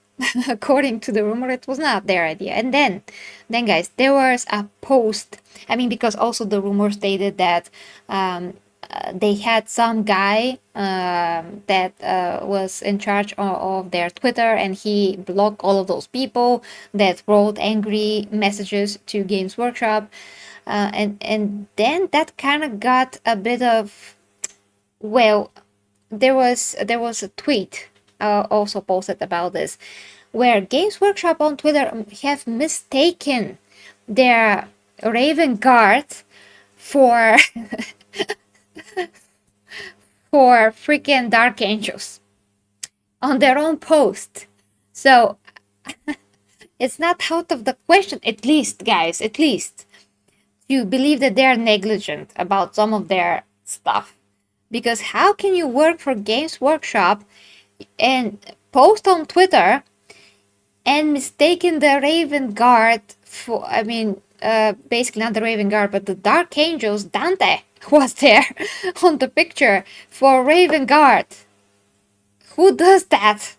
According to the rumor, it was not their idea. And then guys, there was a post. I mean, because also the rumor stated that they had some guy that was in charge of their Twitter, and he blocked all of those people that wrote angry messages to Games Workshop. And then that kind of got a bit of, well, there was a tweet also posted about this, where Games Workshop on Twitter have mistaken their Raven Guard for for freaking Dark Angels on their own post. So it's not out of the question, at least, guys, you believe that they're negligent about some of their stuff. Because how can you work for Games Workshop and post on Twitter and mistaken the Raven Guard for, basically not the Raven Guard, but the Dark Angels, Dante was there on the picture, for Raven Guard? Who does that?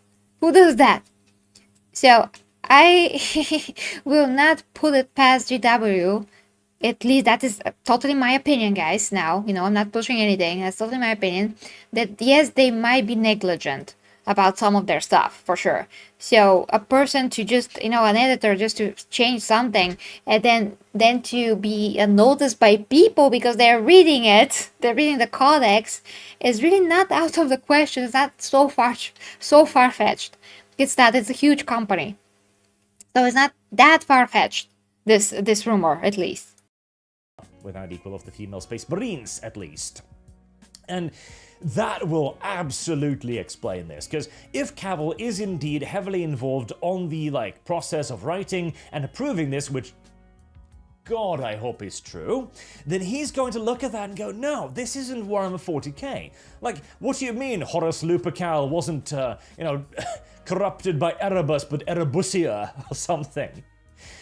So I will not put it past GW. At least that is totally my opinion, guys. Now, I'm not pushing anything. That's totally my opinion. That yes, they might be negligent about some of their stuff, for sure. So a person to just, an editor just to change something, and then to be noticed by people because they're reading the codex, is really not out of the question. It's not so far-fetched. It's not. It's a huge company. So it's not that far-fetched, this rumor, at least. Without equal of the female Space Marines, at least. And that will absolutely explain this, because if Cavill is indeed heavily involved on the process of writing and approving this, which God, I hope is true, then he's going to look at that and go, no, this isn't Warhammer 40k. What do you mean Horus Lupercal wasn't, corrupted by Erebus, but Erebusia or something?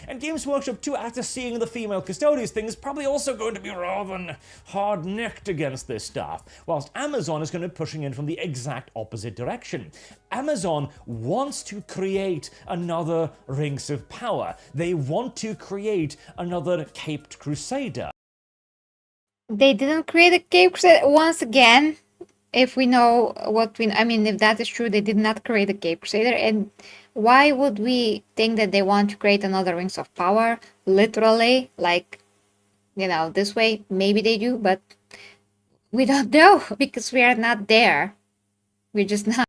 And Games Workshop too, after seeing the female custodians thing, is probably also going to be rather hard-necked against this stuff, whilst Amazon is going to be pushing in from the exact opposite direction. Amazon wants to create another Rings of Power. They want to create another Caped Crusader. They didn't create a Cape Crusader once again. If we know what if that is true, they did not create a Cape Crusader. And why would we think that they want to create another Rings of Power? Literally, this way? Maybe they do, but we don't know because we are not there. We're just not.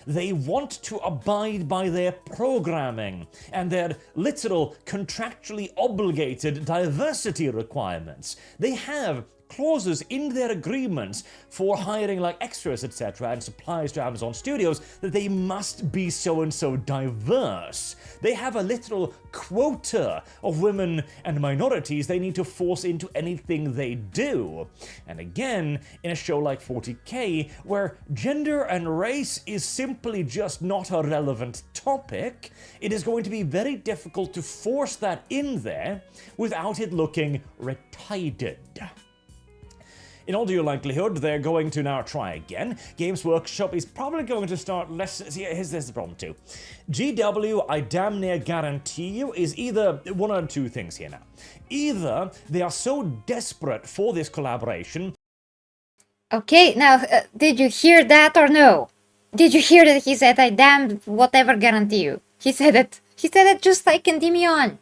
They want to abide by their programming and their literal contractually obligated diversity requirements. They have clauses in their agreements for hiring extras, etc., and supplies to Amazon Studios that they must be so and so diverse. They have a literal quota of women and minorities they need to force into anything they do. And again, in a show like 40k, where gender and race is simply just not a relevant topic, it is going to be very difficult to force that in there without it looking retarded. In all due likelihood, they're going to now try again. Games Workshop is probably going to start less. See, here's the problem too. GW, I damn near guarantee you, is either one or two things here now. Either they are so desperate for this collaboration. Okay, now, did you hear that or no? Did you hear that he said, I damn whatever guarantee you? He said it. He said it just like Endymion.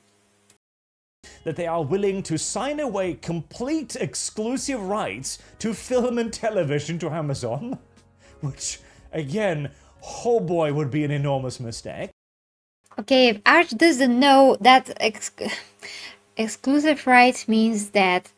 That they are willing to sign away complete exclusive rights to film and television to Amazon, which, again, oh boy, would be an enormous mistake. Okay, if Arch doesn't know that exclusive rights means that,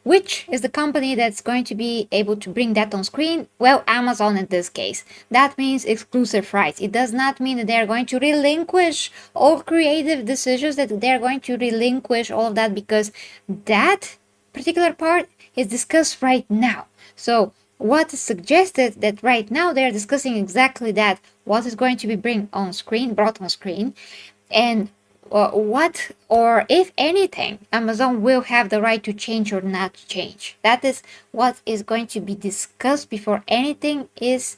which is the company that's going to be able to bring that on screen? Well, Amazon in this case. That means exclusive rights. It does not mean that they're going to relinquish all creative decisions, that they're going to relinquish all of that, because that particular part is discussed right now. So what is suggested that right now they're discussing exactly that, what is going to be brought on screen, and what, or if anything, Amazon will have the right to change or not change. That is what is going to be discussed before anything is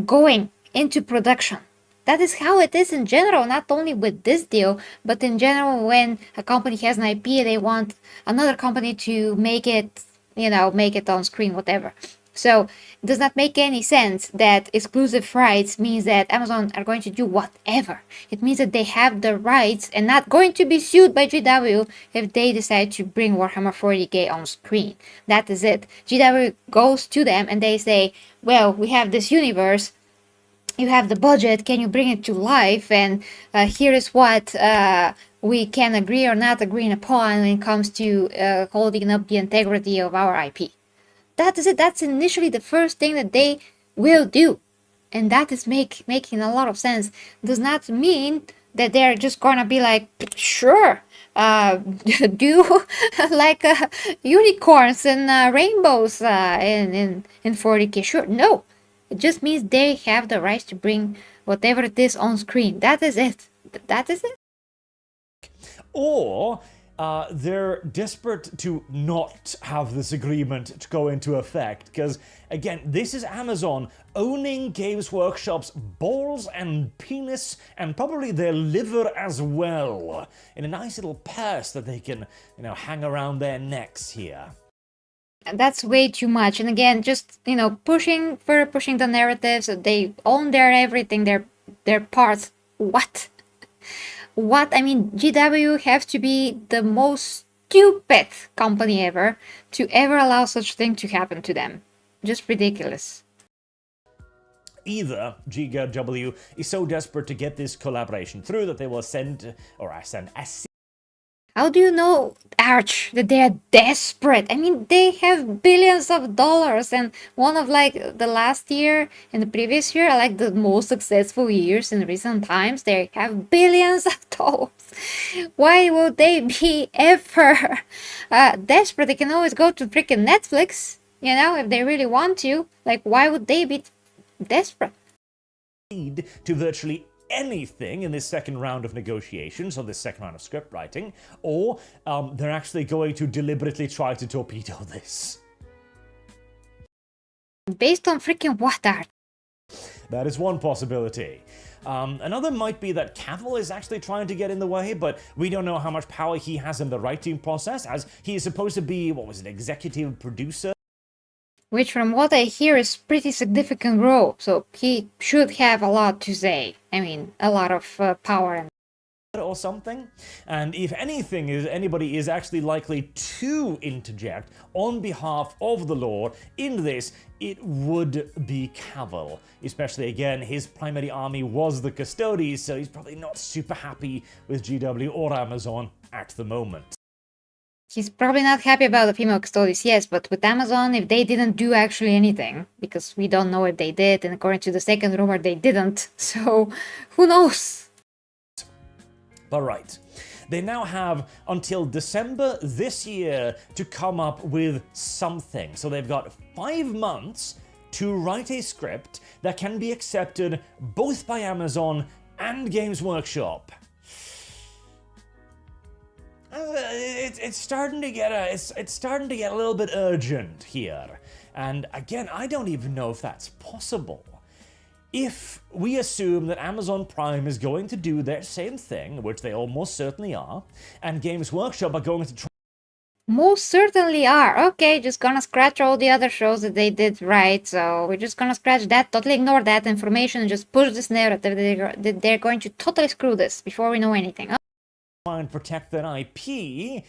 going into production. That is how it is in general, not only with this deal, but in general when a company has an IP, they want another company to make it, make it on screen, whatever. So it does not make any sense that exclusive rights means that Amazon are going to do whatever. It means that they have the rights and not going to be sued by GW if they decide to bring Warhammer 40k on screen. That is it. GW goes to them and they say, well, we have this universe, you have the budget, can you bring it to life? And here is what we can agree or not agree upon when it comes to holding up the integrity of our IP. That is it. That's initially the first thing that they will do. And that is making a lot of sense. Does not mean that they're just gonna be like, sure, do like unicorns and rainbows in 40k. Sure, no. It just means they have the right to bring whatever it is on screen. That is it. That is it. Or they're desperate to not have this agreement to go into effect, because, again, this is Amazon owning Games Workshop's balls and penis, and probably their liver as well, in a nice little purse that they can, hang around their necks here. That's way too much. And again, just, pushing the narrative, so they own their everything, their parts. What? What? I mean, GW have to be the most stupid company ever to ever allow such thing to happen to them. Just ridiculous. Either GW is so desperate to get this collaboration through that they will send How do you know, Arch, that they are desperate? I mean, they have billions of dollars, and one of like the last year and the previous year are like the most successful years in recent times. They have billions of dollars. Why would they be ever desperate? They can always go to freaking Netflix, you know, if they really want to. Like, why would they be desperate? To virtually anything in this second round of negotiations or this second round of script writing, or they're actually going to deliberately try to torpedo this. Based on freaking what, Art? That is one possibility. Another might be that Cavill is actually trying to get in the way, but we don't know how much power he has in the writing process, as he is supposed to be, what was it, executive producer? Which, from what I hear, is pretty significant role, so he should have a lot to say. I mean, a lot of power and or something. And if anything, anybody is actually likely to interject on behalf of the Lord in this, it would be Cavill. Especially, again, his primary army was the Custodies, so he's probably not super happy with GW or Amazon at the moment. he's probably not happy about the female Custodies, yes, but with Amazon, if they didn't do actually anything, because we don't know if they did, and according to the second rumor, they didn't, so who knows? But right, they now have until December this year to come up with something. So they've got 5 months to write a script that can be accepted both by Amazon and Games Workshop. It's starting to get it's starting to get a little bit urgent here. And again, I don't even know if that's possible. If we assume that Amazon Prime is going to do their same thing, which they almost certainly are, and Games Workshop are going to try... Most certainly are. Okay, just gonna scratch all the other shows that they did right, so we're just gonna scratch that, totally ignore that information, and just push this narrative that they're going to totally screw this before we know anything. Try and protect their IP.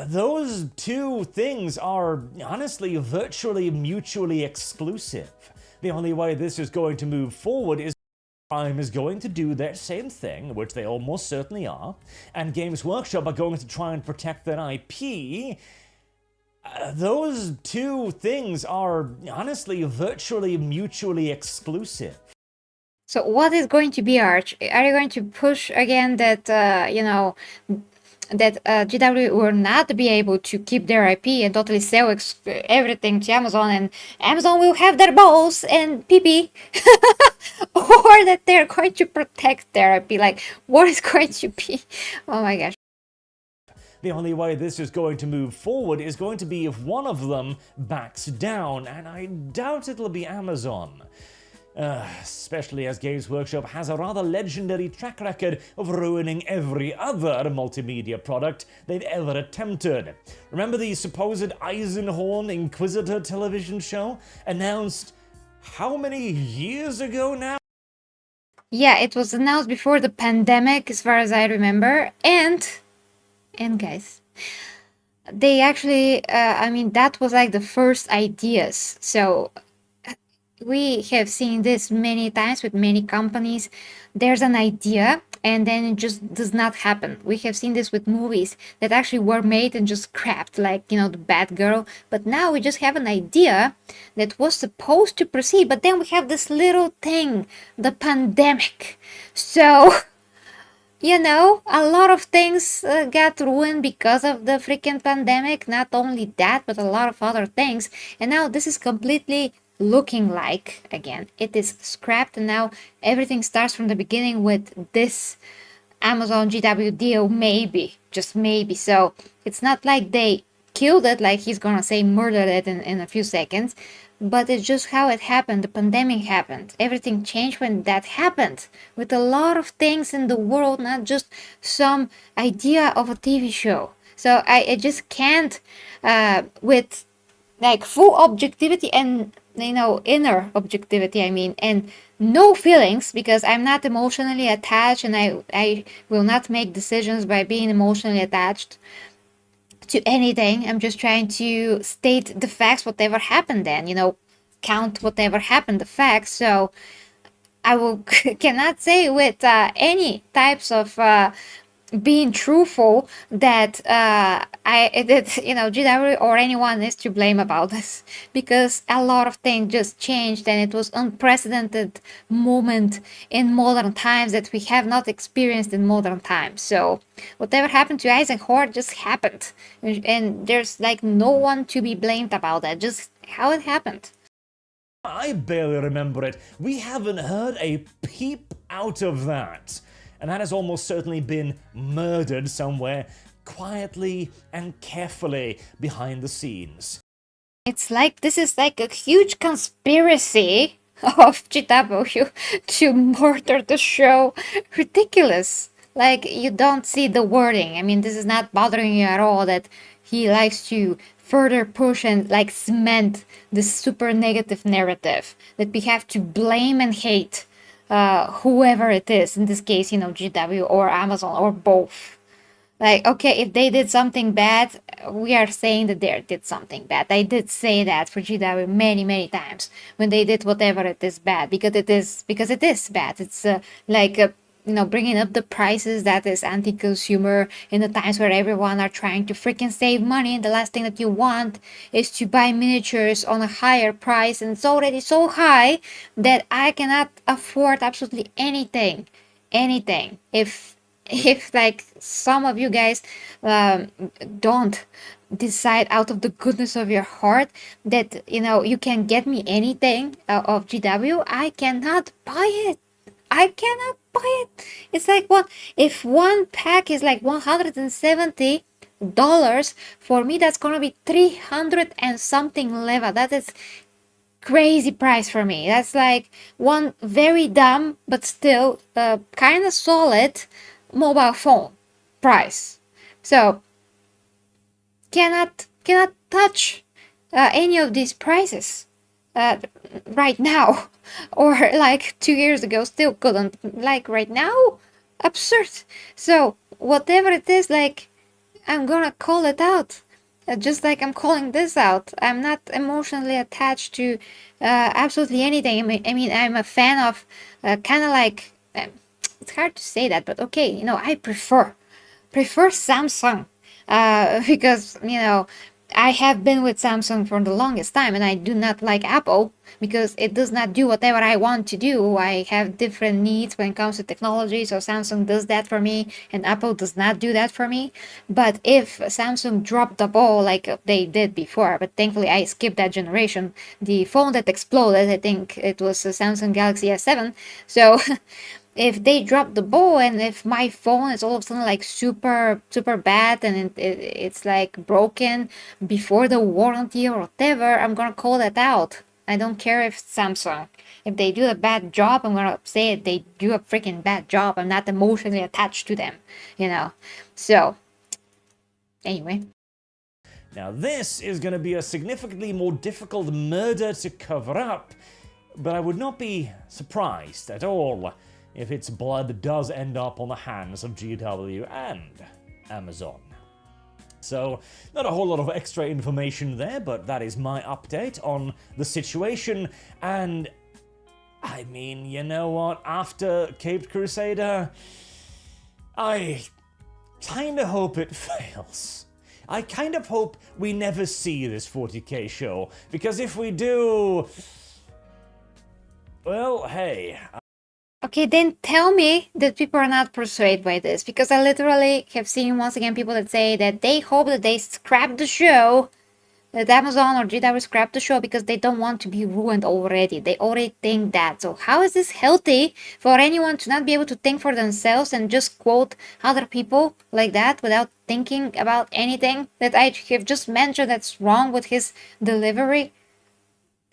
Those two things are honestly virtually mutually exclusive. The only way this is going to move forward is Prime is going to do their same thing, which they almost certainly are, and Games Workshop are going to try and protect their IP. Those two things are honestly virtually mutually exclusive. So what is going to be, Arch? Are you going to push again that, that GW will not be able to keep their IP and totally sell everything to Amazon, and Amazon will have their balls and pee-pee? Or that they're going to protect their IP? Like, what is going to be? Oh my gosh. The only way this is going to move forward is going to be if one of them backs down, and I doubt it'll be Amazon. Especially as Games Workshop has a rather legendary track record of ruining every other multimedia product they've ever attempted. Remember the supposed Eisenhorn Inquisitor television show? Announced how many years ago now? Yeah, it was announced before the pandemic, as far as I remember, and guys, they actually, I mean, that was like the first ideas, so we have seen this many times with many companies. There's an idea and then it just does not happen. We have seen this with movies that actually were made and just scrapped, like, you know, The Bad Girl. But now we just have an idea that was supposed to proceed, but then we have this little thing, the pandemic. So, you know, a lot of things got ruined because of the freaking pandemic. Not only that, but a lot of other things. And now this is completely looking like, again, it is scrapped, and now everything starts from the beginning with this Amazon GW deal, maybe, just maybe. So it's not like they killed it, like he's gonna say murdered it in a few seconds, but it's just how it happened. The pandemic happened, everything changed when that happened, with a lot of things in the world, not just some idea of a TV show. So I just can't, with like full objectivity and, you know, inner objectivity, I mean, and no feelings, because I'm not emotionally attached, and I will not make decisions by being emotionally attached to anything. I'm just trying to state the facts, whatever happened then, you know, count whatever happened, the facts. So I will cannot say with any types of being truthful that GW or anyone is to blame about this, because a lot of things just changed and it was unprecedented moment in modern times that we have not experienced in modern times. So whatever happened to Eisenhower just happened, and there's like no one to be blamed about that, just how it happened. I barely remember it. We haven't heard a peep out of that. And that has almost certainly been murdered somewhere quietly and carefully behind the scenes. It's like this is like a huge conspiracy of GW to murder the show. Ridiculous. Like, you don't see the wording. I mean, this is not bothering you at all that he likes to further push and like cement this super negative narrative that we have to blame and hate whoever it is. In this case, GW or Amazon or both. Like, okay, if they did something bad, we are saying that they did something bad. I did say that for GW many, many times when they did whatever it is bad, because it is bad. It's bringing up the prices, that is anti-consumer in the times where everyone are trying to freaking save money. And the last thing that you want is to buy miniatures on a higher price, and it's already so high that I cannot afford absolutely anything. If like some of you guys don't decide out of the goodness of your heart that you can get me anything of GW, I cannot buy it. I cannot buy it. It's like if one pack is like $170, for me that's gonna be 300 and something leva. That is crazy price for me. That's like one very dumb but still kind of solid mobile phone price. So cannot touch any of these prices right now, or like 2 years ago still couldn't. Like right now, absurd. So whatever it is, like, I'm gonna call it out. Just like I'm calling this out. I'm not emotionally attached to absolutely anything. I mean, I'm a fan of kind of like, it's hard to say that, but okay, I prefer Samsung because I have been with Samsung for the longest time, and I do not like Apple because it does not do whatever I want to do. I have different needs when it comes to technology, so Samsung does that for me, and Apple does not do that for me. But if Samsung dropped the ball like they did before, but thankfully I skipped that generation, the phone that exploded, I think it was a Samsung Galaxy S7. So if they drop the ball and if my phone is all of a sudden like super super bad and it's like broken before the warranty or whatever, I'm gonna call that out. I don't care if Samsung, if they do a bad job, I'm gonna say it, they do a freaking bad job. I'm not emotionally attached to them. So anyway. Now this is going to be a significantly more difficult murder to cover up, but I would not be surprised at all if its blood does end up on the hands of GW and Amazon. So, not a whole lot of extra information there, but that is my update on the situation, and I mean, you know what, after Caped Crusader, I kinda hope it fails. I kind of hope we never see this 40k show, because if we do, well, hey. Okay, then tell me that people are not persuaded by this, because I literally have seen once again people that say that they hope that they scrap the show, that Amazon or GW scrap the show because they don't want to be ruined already. They already think that. So how is this healthy for anyone to not be able to think for themselves and just quote other people like that without thinking about anything that I have just mentioned that's wrong with his delivery?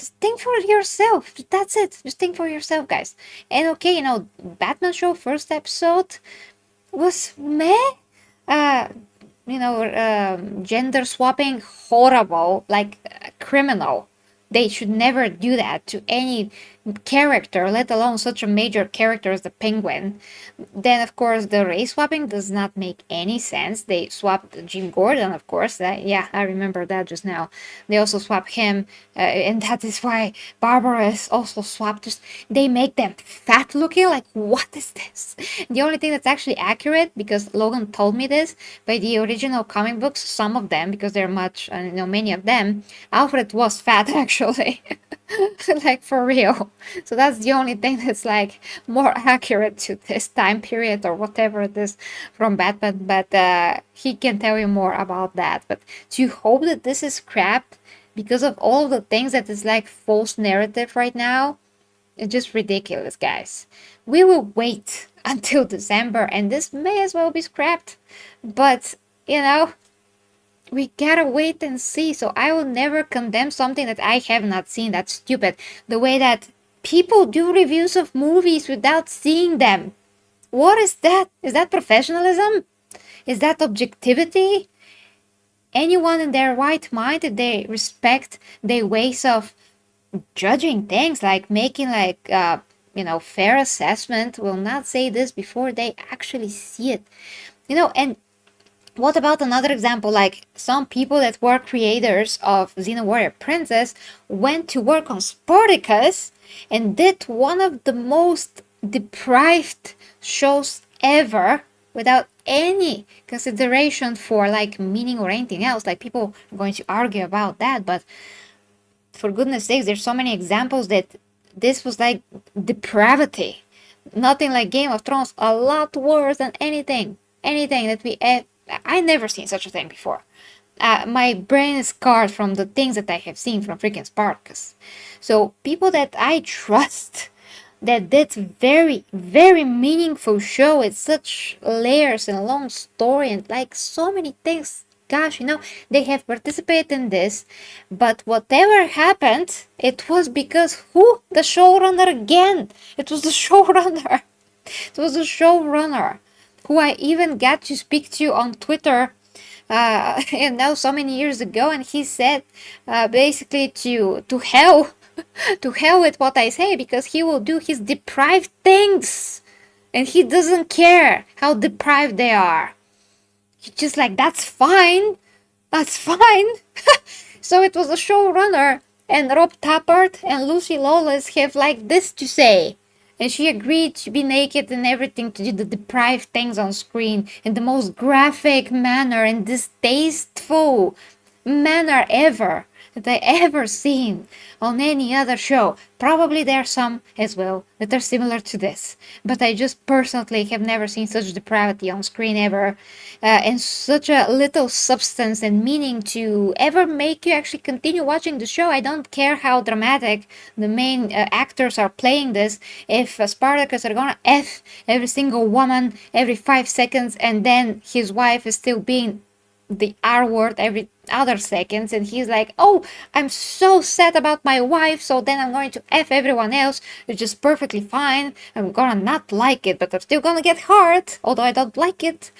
Just think for yourself. That's it. Just think for yourself, guys. And okay, Batman show first episode was meh. Gender swapping horrible, like criminal. They should never do that to any character, let alone such a major character as the Penguin. Then, of course, the race swapping does not make any sense. They swapped Jim Gordon, of course. Yeah, I remember that just now. They also swapped him, and that is why Barbara is also swapped. Just they make them fat looking. Like, what is this? The only thing that's actually accurate, because Logan told me this, by the original comic books, some of them, because there are many of them, Alfred was fat actually. Like, for real. So that's the only thing that's like more accurate to this time period or whatever it is from Batman. But he can tell you more about that. But to hope that this is crap because of all the things that is like false narrative right now, it's just ridiculous, guys. We will wait until December, and this may as well be scrapped. But we gotta wait and see. So I will never condemn something that I have not seen. That's stupid. The way that people do reviews of movies without seeing them. What is that? Is that professionalism? Is that objectivity? Anyone in their right mind, if they respect their ways of judging things, like making fair assessment, will not say this before they actually see it. And what about another example? Like, some people that were creators of Xena Warrior Princess went to work on Spartacus and did one of the most deprived shows ever without any consideration for like meaning or anything else. Like, people are going to argue about that, but for goodness sakes, there's so many examples that this was like depravity. Nothing like Game of Thrones, a lot worse than anything that I never seen such a thing before. My brain is scarred from the things that I have seen from freaking Spartacus. So people that I trust, that did very, very meaningful show with such layers and a long story and like so many things. Gosh, they have participated in this, but whatever happened, it was because who? The showrunner again. It was the showrunner. It was the showrunner who I even got to speak to on Twitter, so many years ago, and he said, basically to hell, to hell with what I say, because he will do his deprived things, and he doesn't care how deprived they are. He's just like, that's fine. So it was the showrunner, and Rob Tappert and Lucy Lawless have like this to say. And she agreed to be naked and everything, to do the deprived things on screen in the most graphic manner and distasteful manner ever that I ever seen on any other show. Probably there are some as well that are similar to this, but I just personally have never seen such depravity on screen ever, and such a little substance and meaning to ever make you actually continue watching the show. I don't care how dramatic the main actors are playing this. If Spartacus are gonna F every single woman every 5 seconds, and then his wife is still being the R word every other seconds, and he's like, oh, I'm so sad about my wife, so then I'm going to F everyone else, which is perfectly fine. I'm gonna not like it, but I'm still gonna get hurt, although I don't like it.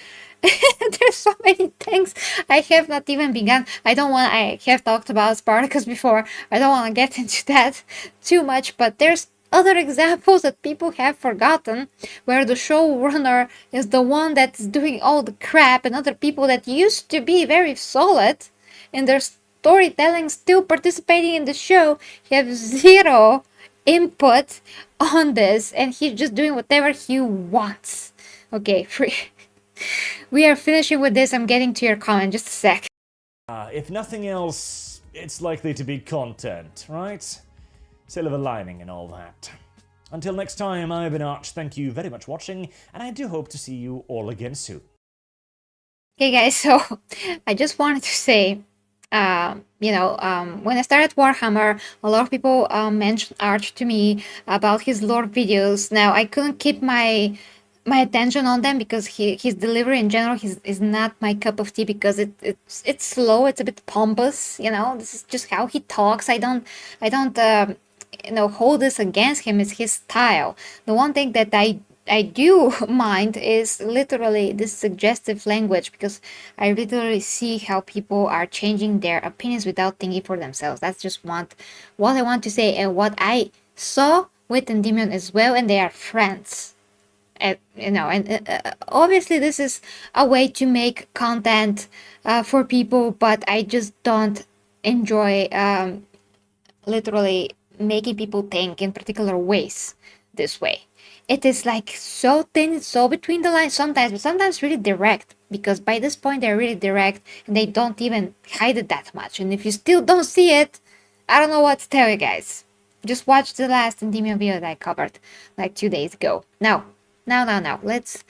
There's so many things I have not even begun. I have talked about Spartacus before. I don't want to get into that too much, but there's other examples that people have forgotten, where the showrunner is the one that's doing all the crap, and other people that used to be very solid in their storytelling, still participating in the show, have zero input on this, and he's just doing whatever he wants. Okay, we are finishing with this. I'm getting to your comment, just a sec. If nothing else, it's likely to be content, right? Silver lining and all that. Until next time, I've been Arch. Thank you very much for watching, and I do hope to see you all again soon. Okay, guys, so I just wanted to say, when I started Warhammer, a lot of people mentioned Arch to me about his lore videos. Now, I couldn't keep my attention on them because his delivery in general is not my cup of tea, because it's slow, it's a bit pompous. This is just how he talks. I don't hold this against him. It's his style. The one thing that I I do mind is literally this suggestive language, because I literally see how people are changing their opinions without thinking for themselves. That's just what I want to say, and what I saw with Endymion as well, and they are friends. And obviously this is a way to make content for people, but I just don't enjoy literally making people think in particular ways this way. It is like so thin, so between the lines sometimes, but sometimes really direct, because by this point they're really direct and they don't even hide it that much. And if you still don't see it, I don't know what to tell you guys. Just watch the last Endymion video that I covered like 2 days ago. Now, let's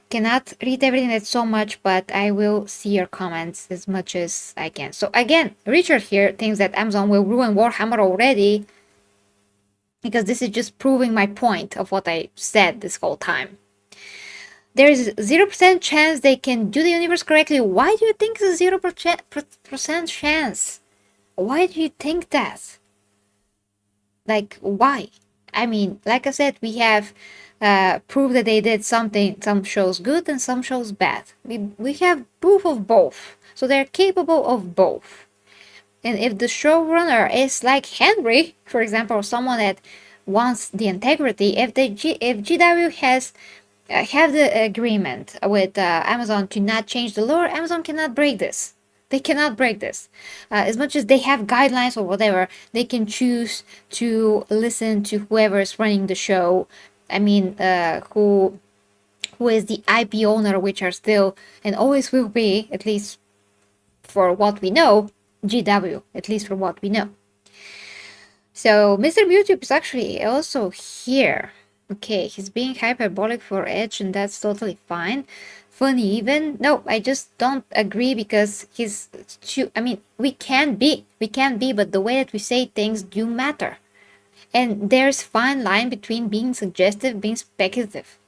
cannot read everything, that's so much, but I will see your comments as much as I can. So again, Richard here thinks that Amazon will ruin Warhammer already, because this is just proving my point of what I said this whole time. There is 0% chance they can do the universe correctly. Why do you think it's a 0% chance? Why do you think that? Like, why? I mean, like I said, we have proof that they did something, some shows good and some shows bad. We have proof of both, so they're capable of both. And if the showrunner is like Henry, for example, or someone that wants the integrity, if GW has have the agreement with Amazon to not change the lore, Amazon cannot break this. They cannot break this. As much as they have guidelines or whatever, they can choose to listen to whoever is running the show. I mean, who is the IP owner, which are still and always will be, at least for what we know, GW, at least for what we know. So Mr. YouTube is actually also here. Okay, he's being hyperbolic for Edge, and that's totally fine. Funny even. No, I just don't agree, because he's too, I mean, we can be, but the way that we say things do matter. And there's fine line between being suggestive, being speculative.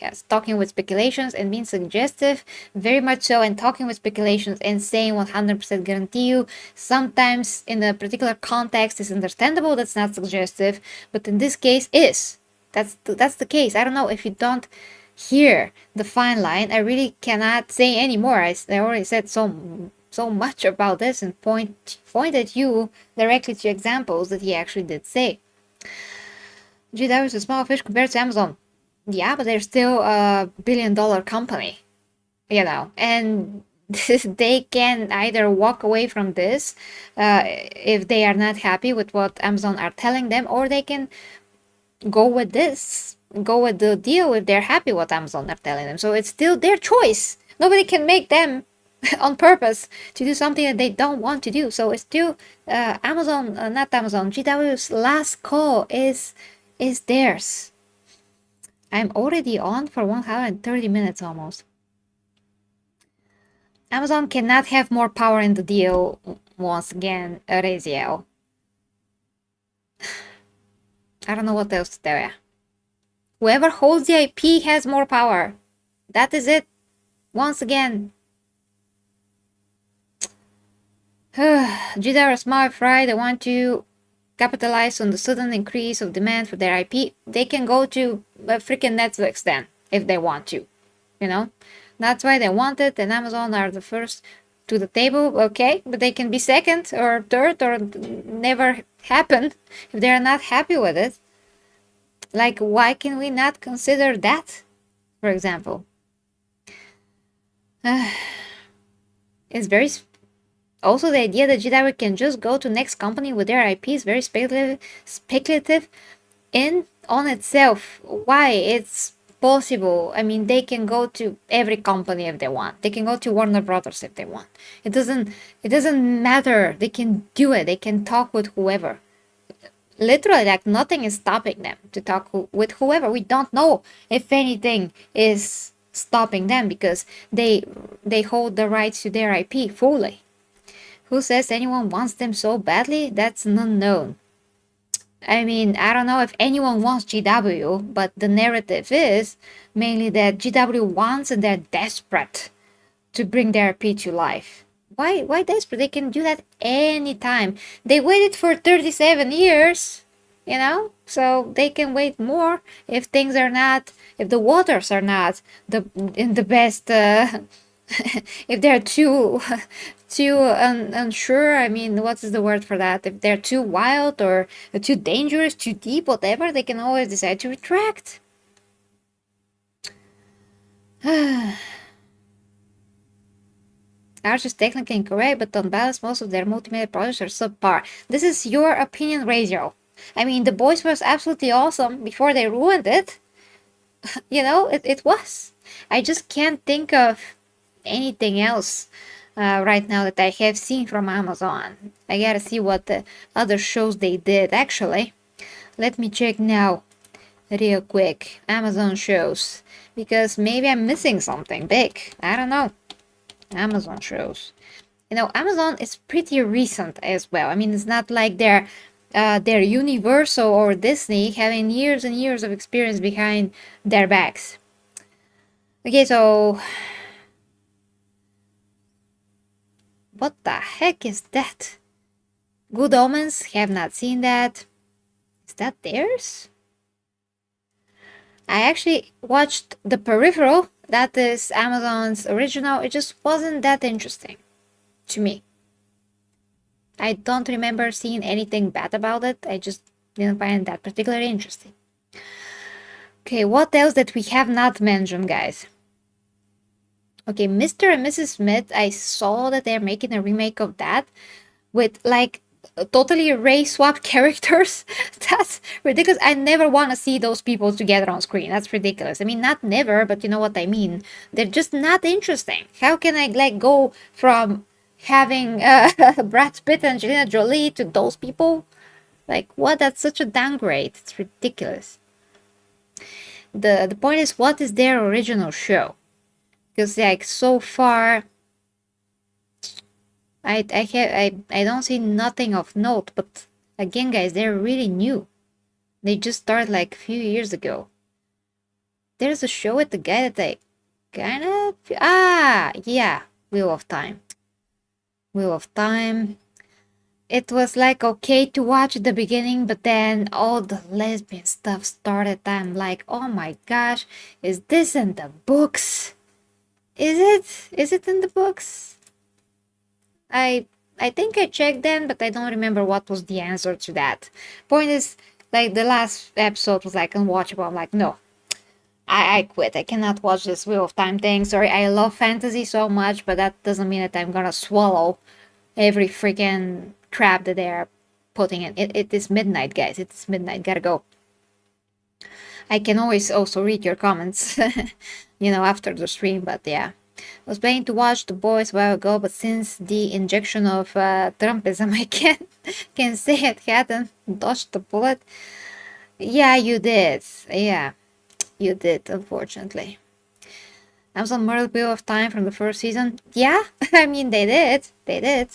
Yes, talking with speculations and being suggestive, very much so, and talking with speculations and saying 100% guarantee you. Sometimes in a particular context is understandable, that's not suggestive, but in this case is. That's the case. I don't know if you don't hear the fine line. I really cannot say anymore. I already said so much about this and pointed you directly to examples that he actually did say. GW is a small fish compared to Amazon. Yeah, but they're still a billion-dollar company, and they can either walk away from this if they are not happy with what Amazon are telling them, or they can go with the deal if they're happy what Amazon are telling them. So it's still their choice. Nobody can make them on purpose to do something that they don't want to do. So it's still GW's last call is theirs. I'm already on for 130 minutes almost. Amazon cannot have more power in the deal once again, Raziel. I don't know what else to tell you. Whoever holds the IP has more power. That is it. Once again. GW are smart, fry. They want to capitalize on the sudden increase of demand for their IP. They can go to freaking Netflix then, if they want to. That's why they want it, and Amazon are the first to the table, okay? But they can be second or third or never happen if they're not happy with it. Like, why can we not consider that, for example? It's very... Also, the idea that GW can just go to next company with their IP is very speculative on itself. Why? It's possible. I mean, they can go to every company if they want. They can go to Warner Brothers if they want. It doesn't matter. They can do it. They can talk with whoever. Literally, like, nothing is stopping them to talk with whoever. We don't know if anything is stopping them, because they hold the rights to their IP fully. Who says anyone wants them so badly? That's an unknown. I mean, I don't know if anyone wants GW, but the narrative is mainly that GW wants and they're desperate to bring their IP to life. Why desperate? They can do that anytime. They waited for 37 years. so they can wait more if things are not, if the waters are not in the best, if they're too unsure. I mean, what is the word for that? If they're too wild or too dangerous, too deep, whatever, they can always decide to retract. Arch is technically incorrect, but on balance, most of their multimedia projects are subpar. This is your opinion, Rachel. I mean, The Boys was absolutely awesome before they ruined it. It was. I just can't think of anything else right now that I have seen from Amazon. I gotta see what the other shows they did, actually. Let me check now, real quick. Amazon shows. Because maybe I'm missing something big. I don't know. Amazon shows. Amazon is pretty recent as well. I mean, it's not like they're Universal or Disney having years and years of experience behind their backs. Okay, so what the heck is that? Good Omens, have not seen that. Is that theirs? I actually watched The Peripheral. That is Amazon's original. It just wasn't that interesting to me. I don't remember seeing anything bad about it. I just didn't find that particularly interesting. Okay, what else that we have not mentioned, guys? Okay, Mr. and Mrs. Smith, I saw that they're making a remake of that with like totally race swap characters. That's ridiculous. I never want to see those people together on screen. That's ridiculous. I mean, not never, but you know what I mean. They're just not interesting. How can I like go from having Brad Pitt and Angelina Jolie to those people? Like, what? That's such a downgrade. It's ridiculous. The point is, what is their original show? Because like so far, I don't see nothing of note. But again, guys, they're really new. They just started like a few years ago. There's a show with the guy that I kind of yeah, Wheel of Time. Wheel of Time. It was like okay to watch at the beginning, but then all the lesbian stuff started. I'm like, oh my gosh, is this in the books? Is it in the books? I think I checked then, but I don't remember what was the answer to that. Point is, like the last episode was like unwatchable. I'm like, no, I quit. I cannot watch this Wheel of Time thing. Sorry, I love fantasy so much, but that doesn't mean that I'm gonna swallow every freaking crap that they're putting in. It is midnight, guys. It's midnight. Gotta go. I can always also read your comments, after the stream, but yeah. I was planning to watch The Boys a while ago, but since the injection of Trumpism, I can say it hadn't dodged the bullet. Yeah, you did. Yeah, you did, unfortunately. Amazon murdered Wheel of Time from the first season. Yeah, I mean, they did. They did.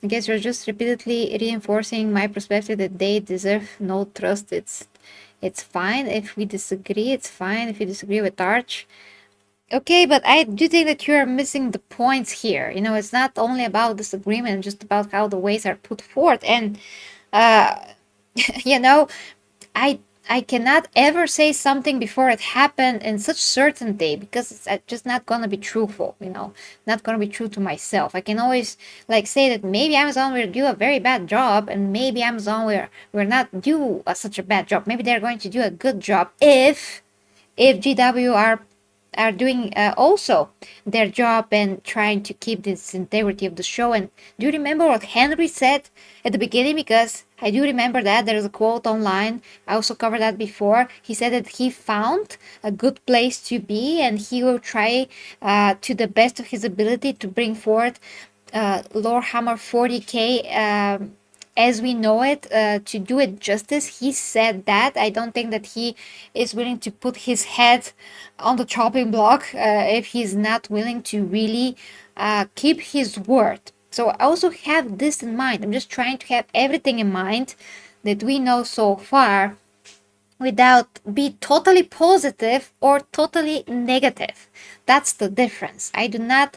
I guess you're just repeatedly reinforcing my perspective that they deserve no trust. It's fine if we disagree. It's fine if you disagree with Arch. Okay, but I do think that you're missing the points here. It's not only about disagreement, just about how the ways are put forth. And, I cannot ever say something before it happened in such certainty because it's just not gonna be truthful, not gonna be true to myself. I can always like say that maybe Amazon will do a very bad job and maybe Amazon will not do such a bad job. Maybe they're going to do a good job if GW are doing also their job and trying to keep this integrity of the show. And do you remember what Henry said at the beginning? Because I do remember that there's a quote online. I also covered that before. He said that he found a good place to be and he will try to the best of his ability to bring forth Lorehammer 40k as we know it, to do it justice. He said that. I don't think that he is willing to put his head on the chopping block if he's not willing to really keep his word. So I also have this in mind. I'm just trying to have everything in mind that we know so far without be totally positive or totally negative. That's the difference. I do not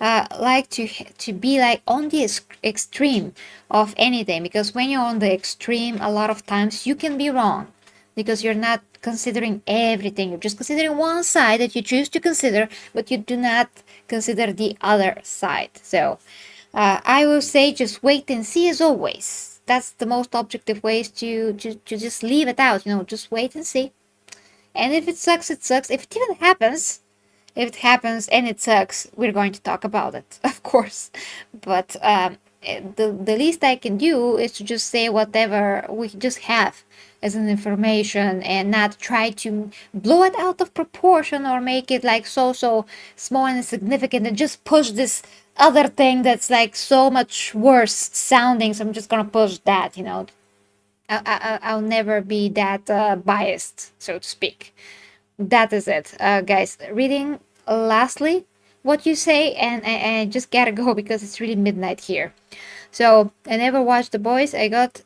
like to be like on the extreme of anything, because when you're on the extreme, a lot of times you can be wrong because you're not considering everything. You're just considering one side that you choose to consider, but you do not consider the other side. So I will say just wait and see as always. That's the most objective ways to just leave it out. Just wait and see. And if it sucks, it sucks. If it happens and it sucks, we're going to talk about it, of course. But the least I can do is to just say whatever we just have as an information and not try to blow it out of proportion or make it like so small and insignificant and just push this other thing that's like so much worse sounding. So I'm just gonna push that. I'll never be that biased, so to speak. That is it, guys. Reading lastly what you say, and I just gotta go because it's really midnight here. So I never watched The Boys. I got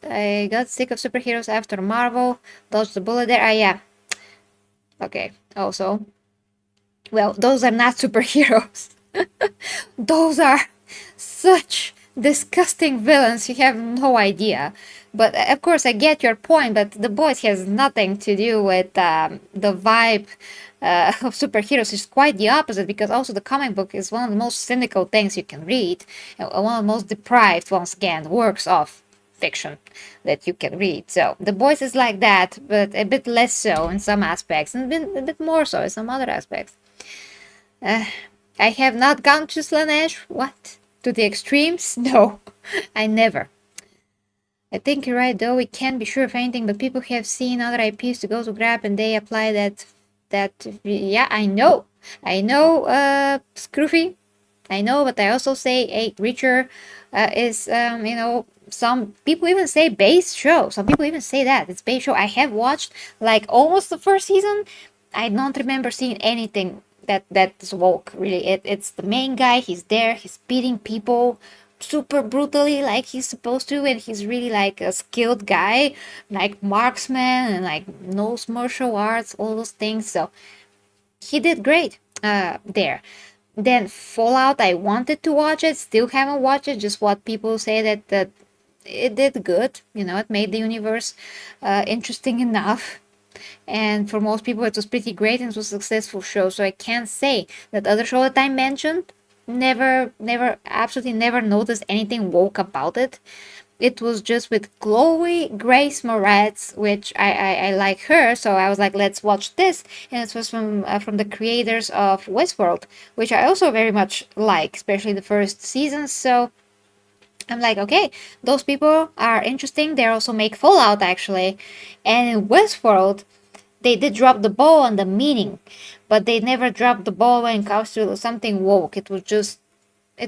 sick of superheroes after Marvel. Dodged the bullet there. Yeah. Okay. Also, well, those are not superheroes. Those are such disgusting villains. You have no idea. But of course, I get your point. But The Boys has nothing to do with the vibe of superheroes. It's quite the opposite, because also the comic book is one of the most cynical things you can read, one of the most deprived, once again, works of fiction that you can read. So The Boys is like that, but a bit less so in some aspects, and a bit more so in some other aspects. I have not gone to Slaanesh. What? To the extremes? No, I never. I think you're right, though. We can't be sure of anything, but people have seen other IPs to go to grab, and they apply that. Yeah, I know. Scroofy. I know, but I also say a Reacher is, some people even say base show. Some people even say that it's base show. I have watched like almost the first season. I don't remember seeing anything that's woke. Really, it's the main guy. He's there. He's beating people super brutally like he's supposed to, and he's really like a skilled guy, like marksman and like knows martial arts, all those things. So he did great there. Then Fallout, I wanted to watch it, still haven't watched it. Just what people say that it did good. It made the universe interesting enough. And for most people, it was pretty great and it was a successful show. So I can't say that other show that I mentioned, never, absolutely never noticed anything woke about it. It was just with Chloe Grace Moretz, which I like her, so I was like, let's watch this. And it was from the creators of Westworld, which I also very much like, especially the first season. So I'm like, okay, those people are interesting. They also make Fallout, actually. And in Westworld, they did drop the ball on the meaning, but they never dropped the ball when it comes to something woke. It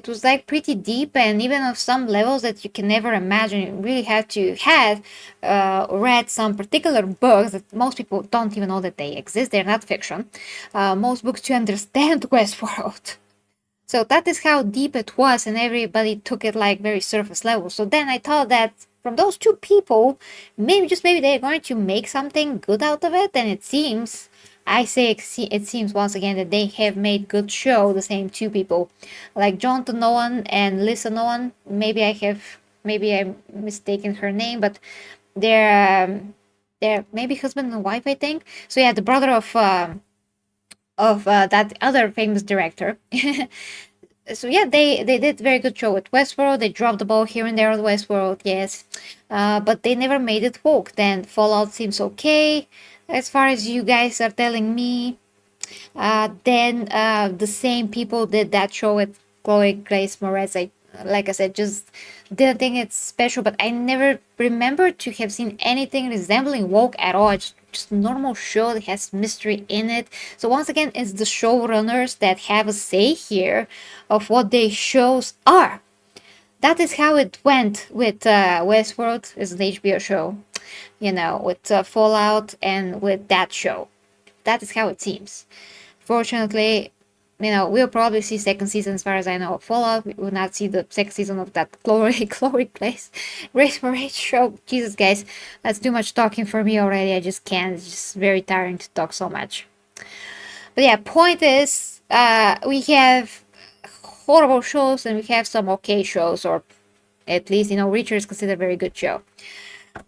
was like pretty deep, and even on some levels that you can never imagine. You really had to have read some particular books that most people don't even know that they exist. They're not fiction. Most books to understand Westworld. So that is how deep it was, and everybody took it like very surface level. So then I thought that from those two people, maybe they're going to make something good out of it, and it seems. It seems once again that they have made good show. The same two people, like Jonathan Nolan and Lisa Nolan. Maybe I'm mistaken her name, but they're maybe husband and wife, I think. So yeah, the brother of that other famous director. So yeah, they did very good show with Westworld. They dropped the ball here and there on Westworld, yes, but they never made it woke. Then Fallout seems okay, as far as you guys are telling me. Then the same people did that show with Chloe Grace Moretz. Like I said, just didn't think it's special, but I never remember to have seen anything resembling woke at all. It's just a normal show that has mystery in it. So once again, it's the showrunners that have a say here of what their shows are. That is how it went with Westworld, is an HBO show, with Fallout and with that show. That is how it seems. Fortunately, we'll probably see second season as far as I know of Fallout. We will not see the second season of that Chloe Grace Moretz show. Jesus, guys, that's too much talking for me already. I just can't. It's just very tiring to talk so much. But yeah, point is, we have horrible shows and we have some okay shows, or at least, Reacher is considered a very good show.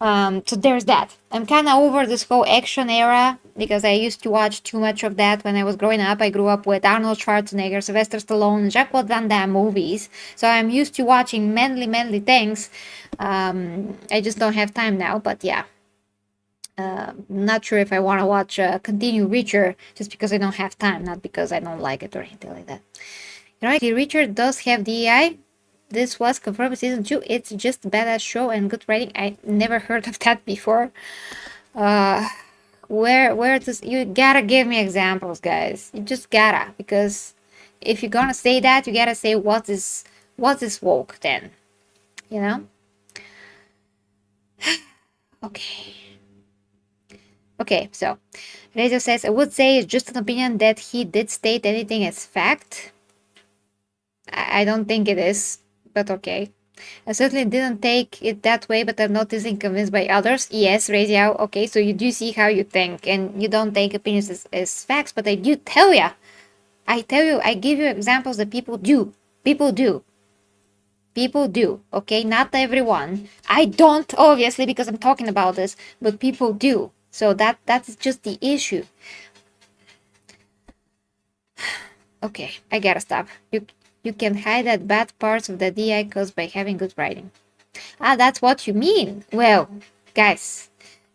So there's that. I'm kind of over this whole action era because I used to watch too much of that when I was growing up. I grew up with Arnold Schwarzenegger, Sylvester Stallone, Jacques Van Damme movies. So I'm used to watching manly things. I just don't have time now, but yeah. Not sure if I want to watch continue Reacher just because I don't have time, not because I don't like it or anything like that. Reacher does have DEI. This was confirmed season 2. It's just a badass show and good writing. I never heard of that before. Where does, you gotta give me examples, guys. You just gotta, because if you're gonna say that, you gotta say what is woke then. You know? Okay. Okay, so Razor says, I would say it's just an opinion that he did state anything as fact. I don't think it is, but okay. I certainly didn't take it that way, but I'm not easily convinced by others. Yes, Razor, okay, so you do see how you think, and you don't take opinions as facts, but I do tell you. I give you examples that people do. People do, okay? Not everyone. I don't, obviously, because I'm talking about this, but people do. So that's just the issue. Okay, I gotta stop. You can hide that bad parts of the DI caused by having good writing. Ah, that's what you mean. Well, guys,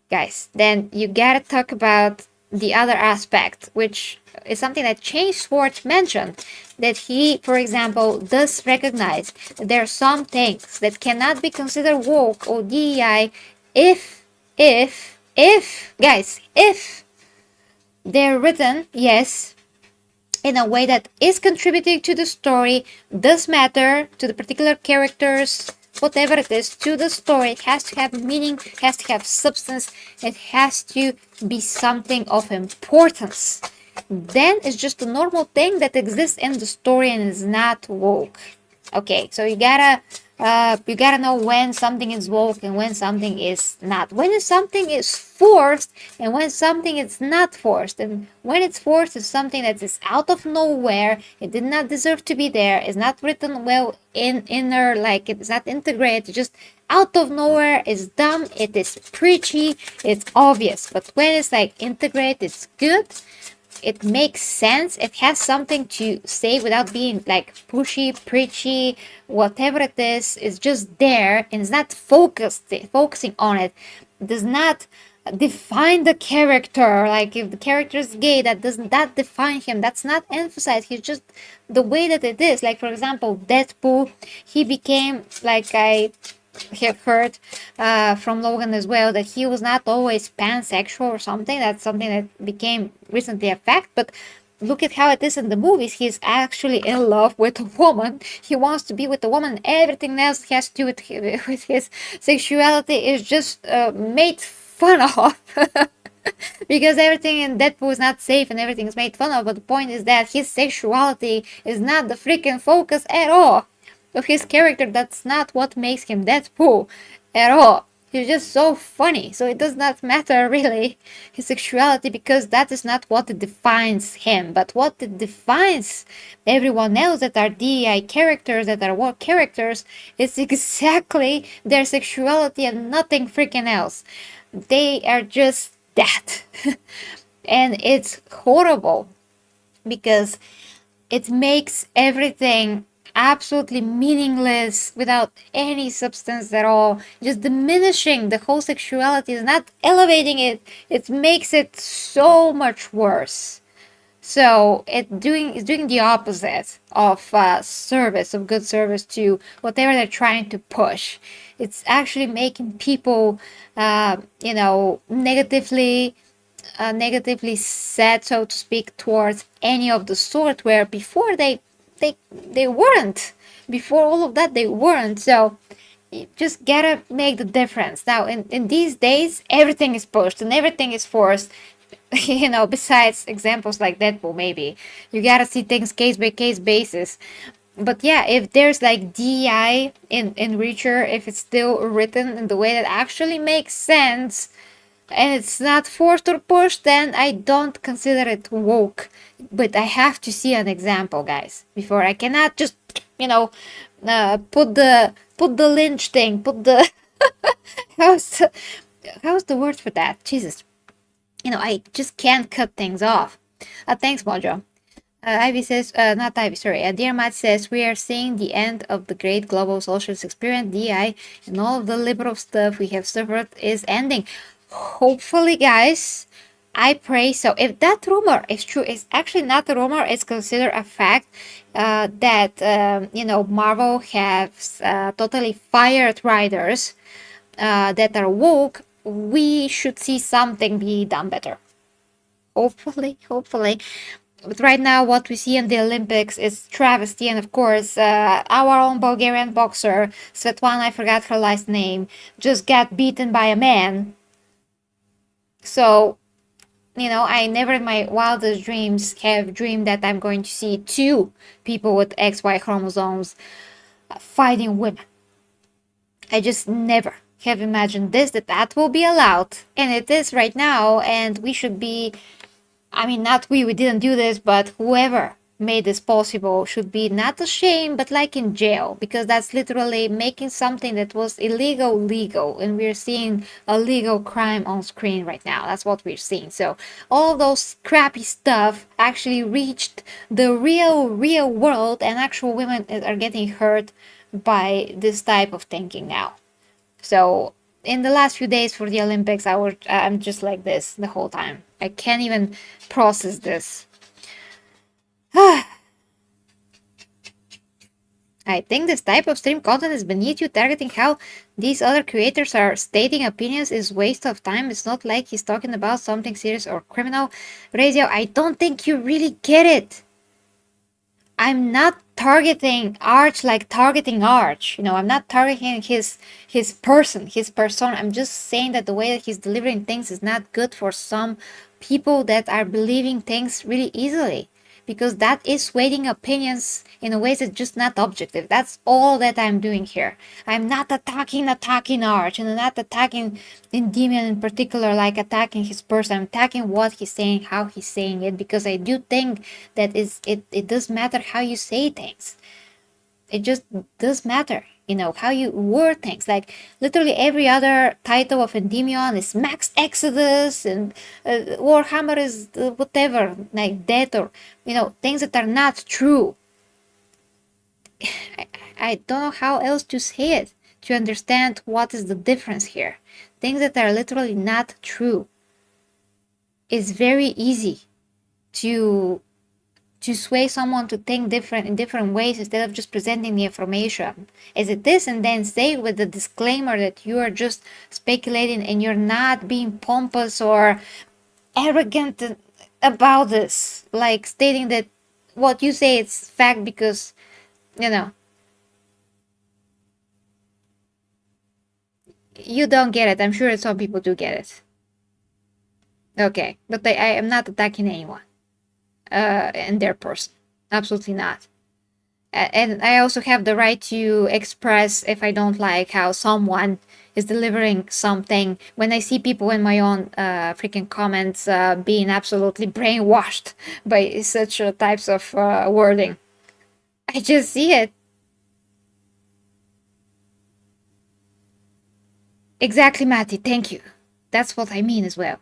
then you gotta talk about the other aspect, which is something that Shane Schwartz mentioned, that he, for example, does recognize that there are some things that cannot be considered woke or DEI if they're written, yes, in a way that is contributing to the story, does matter to the particular characters, whatever it is, to the story. It has to have meaning, it has to have substance, it has to be something of importance. Then it's just a normal thing that exists in the story and is not woke. Okay, so you gotta know when something is woke and when something is not. When something is forced and when something is not forced. And when it's forced, it's something that is out of nowhere. It did not deserve to be there. It's not written well inner, like it's not integrated. Just out of nowhere. It's dumb. It is preachy. It's obvious. But when it's like integrated, it's good. It makes sense. It has something to say without being like pushy, preachy, whatever it is. It's just there and it's not focusing on it. It does not define the character. Like if the character is gay, that doesn't define him. That's not emphasized. He's just the way that it is. Like for example, Deadpool, he became, like I have heard from Logan as well, that he was not always pansexual or something. That's something that became recently a fact, but look at how it is in the movies. He's actually in love with a woman. He wants to be with a woman. Everything else has to do with his sexuality is just made fun of. Because everything in Deadpool is not safe and everything is made fun of, but the point is that his sexuality is not the freaking focus at all of his character. That's not what makes him Deadpool at all. He's just so funny. So it does not matter really his sexuality, because that is not what defines him. But what defines everyone else that are DEI characters, that are woke characters, is exactly their sexuality and nothing freaking else. They are just that. And it's horrible because it makes everything absolutely meaningless without any substance at all, just diminishing the whole sexuality, is not elevating it. It makes it so much worse. So it's doing the opposite of service, of good service to whatever they're trying to push. It's actually making people negatively sad, so to speak, towards any of the sort, where before they weren't. Before all of that, they weren't. So you just gotta make the difference. Now, in these days, everything is pushed and everything is forced. Besides examples like Deadpool, maybe. You gotta see things case by case basis. But yeah, if there's like DEI in Reacher, if it's still written in the way that actually makes sense, and it's not forced or pushed, then I don't consider it woke. But I have to see an example, guys, before. I cannot just put the lynch thing, put the how's the, how's the word for that? Jesus, I just can't cut things off. Thanks, Mojo. Ivy says, not Ivy, sorry. Dear Matt says, we are seeing the end of the great global socialist experiment, DI, and all of the liberal stuff we have suffered is ending. Hopefully, guys, I pray so. If that rumor is true, it's actually not a rumor, it's considered a fact that, Marvel has totally fired writers that are woke. We should see something be done better. Hopefully. But right now, what we see in the Olympics is travesty, and of course, our own Bulgarian boxer, Svetlana, I forgot her last name, just got beaten by a man. So, I never in my wildest dreams have dreamed that I'm going to see two people with XY chromosomes fighting women. I just never have imagined that will be allowed, and it is right now, and we should be, not we didn't do this, but whoever made this possible should be not ashamed, but like in jail, because that's literally making something that was illegal legal, and we're seeing a legal crime on screen right now. That's what we're seeing. So all those crappy stuff actually reached the real world, and actual women are getting hurt by this type of thinking now. So in the last few days for the Olympics, I'm just like this the whole time. I can't even process this. I think this type of stream content is beneath you. Targeting how these other creators are stating opinions is waste of time. It's not like he's talking about something serious or criminal. Razio, I don't think you really get it. I'm not targeting Arch like targeting Arch. I'm not targeting his persona. I'm just saying that the way that he's delivering things is not good for some people that are believing things really easily, because that is swaying opinions in a way that's just not objective. That's all that I'm doing here. I'm not attacking Arch, and I'm not attacking Endymion in particular, like attacking his person. I'm attacking what he's saying, how he's saying it, because I do think that it does matter how you say things. It just does matter, how you word things. Like literally every other title of Endymion is Max Exodus, and Warhammer is whatever, like that, or things that are not true. I don't know how else to say it to understand what is the difference here. Things that are literally not true. It's very easy to sway someone to think in different ways instead of just presenting the information as it is, and then say with the disclaimer that you are just speculating and you're not being pompous or arrogant about this, like stating that what you say is fact because you don't get it. I'm sure that some people do get it. Okay, but I am not attacking anyone and their person. Absolutely not. And I also have the right to express if I don't like how someone is delivering something. When I see people in my own freaking comments being absolutely brainwashed by such types of wording, I just see it. Exactly, Matty. Thank you. That's what I mean as well.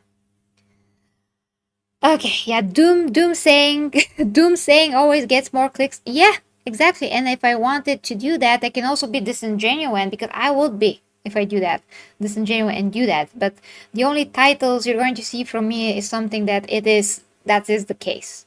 Okay, yeah, doom saying doom saying always gets more clicks. Yeah, exactly. And if I wanted to do that, I can also be disingenuous, because I would be, if I do that, disingenuous and do that. But the only titles you're going to see from me is something that is the case.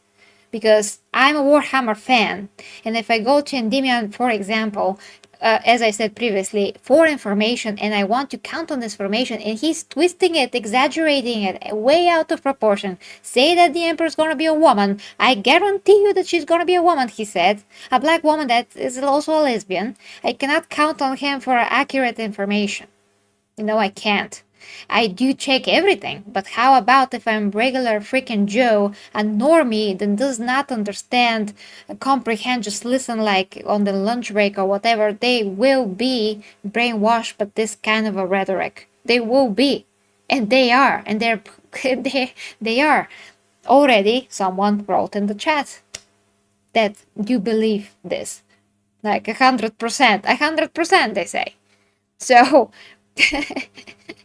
Because I'm a Warhammer fan, and if I go to Endymion, for example, as I said previously, for information, and I want to count on this information, and he's twisting it, exaggerating it, way out of proportion. Say that the Emperor is going to be a woman. I guarantee you that she's going to be a woman, he said. A black woman that is also a lesbian. I cannot count on him for accurate information. I can't. I do check everything, but how about if I'm regular freaking Joe, a normie that does not understand, comprehend, just listen like on the lunch break or whatever, they will be brainwashed by this kind of a rhetoric. They will be. And they are. And they are. Already someone wrote in the chat that you believe this. like 100%, 100%, they say. So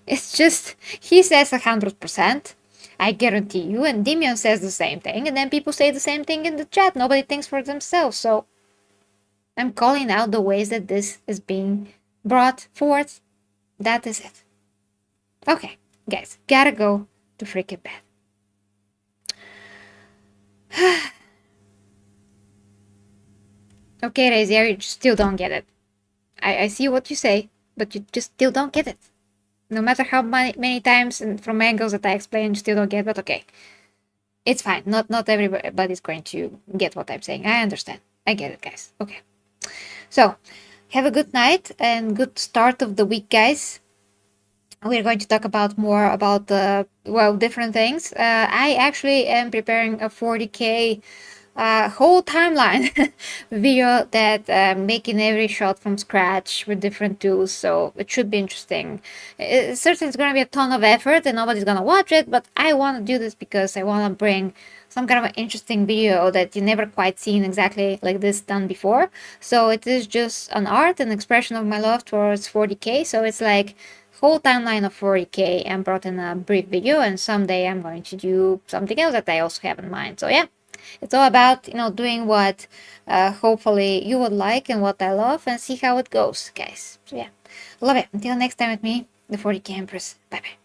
it's just, he says 100%. I guarantee you, and Endymion says the same thing, and then people say the same thing in the chat. Nobody thinks for themselves. So I'm calling out the ways that this is being brought forth. That is it. Okay, guys, gotta go to freaking bed. Okay, Razier, you still don't get it. I see what you say, but you just still don't get it. No matter how many times and from angles that I explain, you still don't get it, but okay. It's fine. Not everybody's going to get what I'm saying. I understand. I get it, guys. Okay. So, have a good night and good start of the week, guys. We're going to talk about more about different things. I actually am preparing a 40K whole timeline video that making every shot from scratch with different tools, so it should be interesting. Certainly it's going to be a ton of effort and nobody's going to watch it, but I want to do this because I want to bring some kind of an interesting video that you never quite seen exactly like this done before. So it is just an art and expression of my love towards 40K, so it's like whole timeline of 40K and brought in a brief video, and someday I'm going to do something else that I also have in mind. So yeah, it's all about, doing what hopefully you would like and what I love, and see how it goes, guys. So yeah, love it. Until next time with me, the 40K Empress. Bye bye.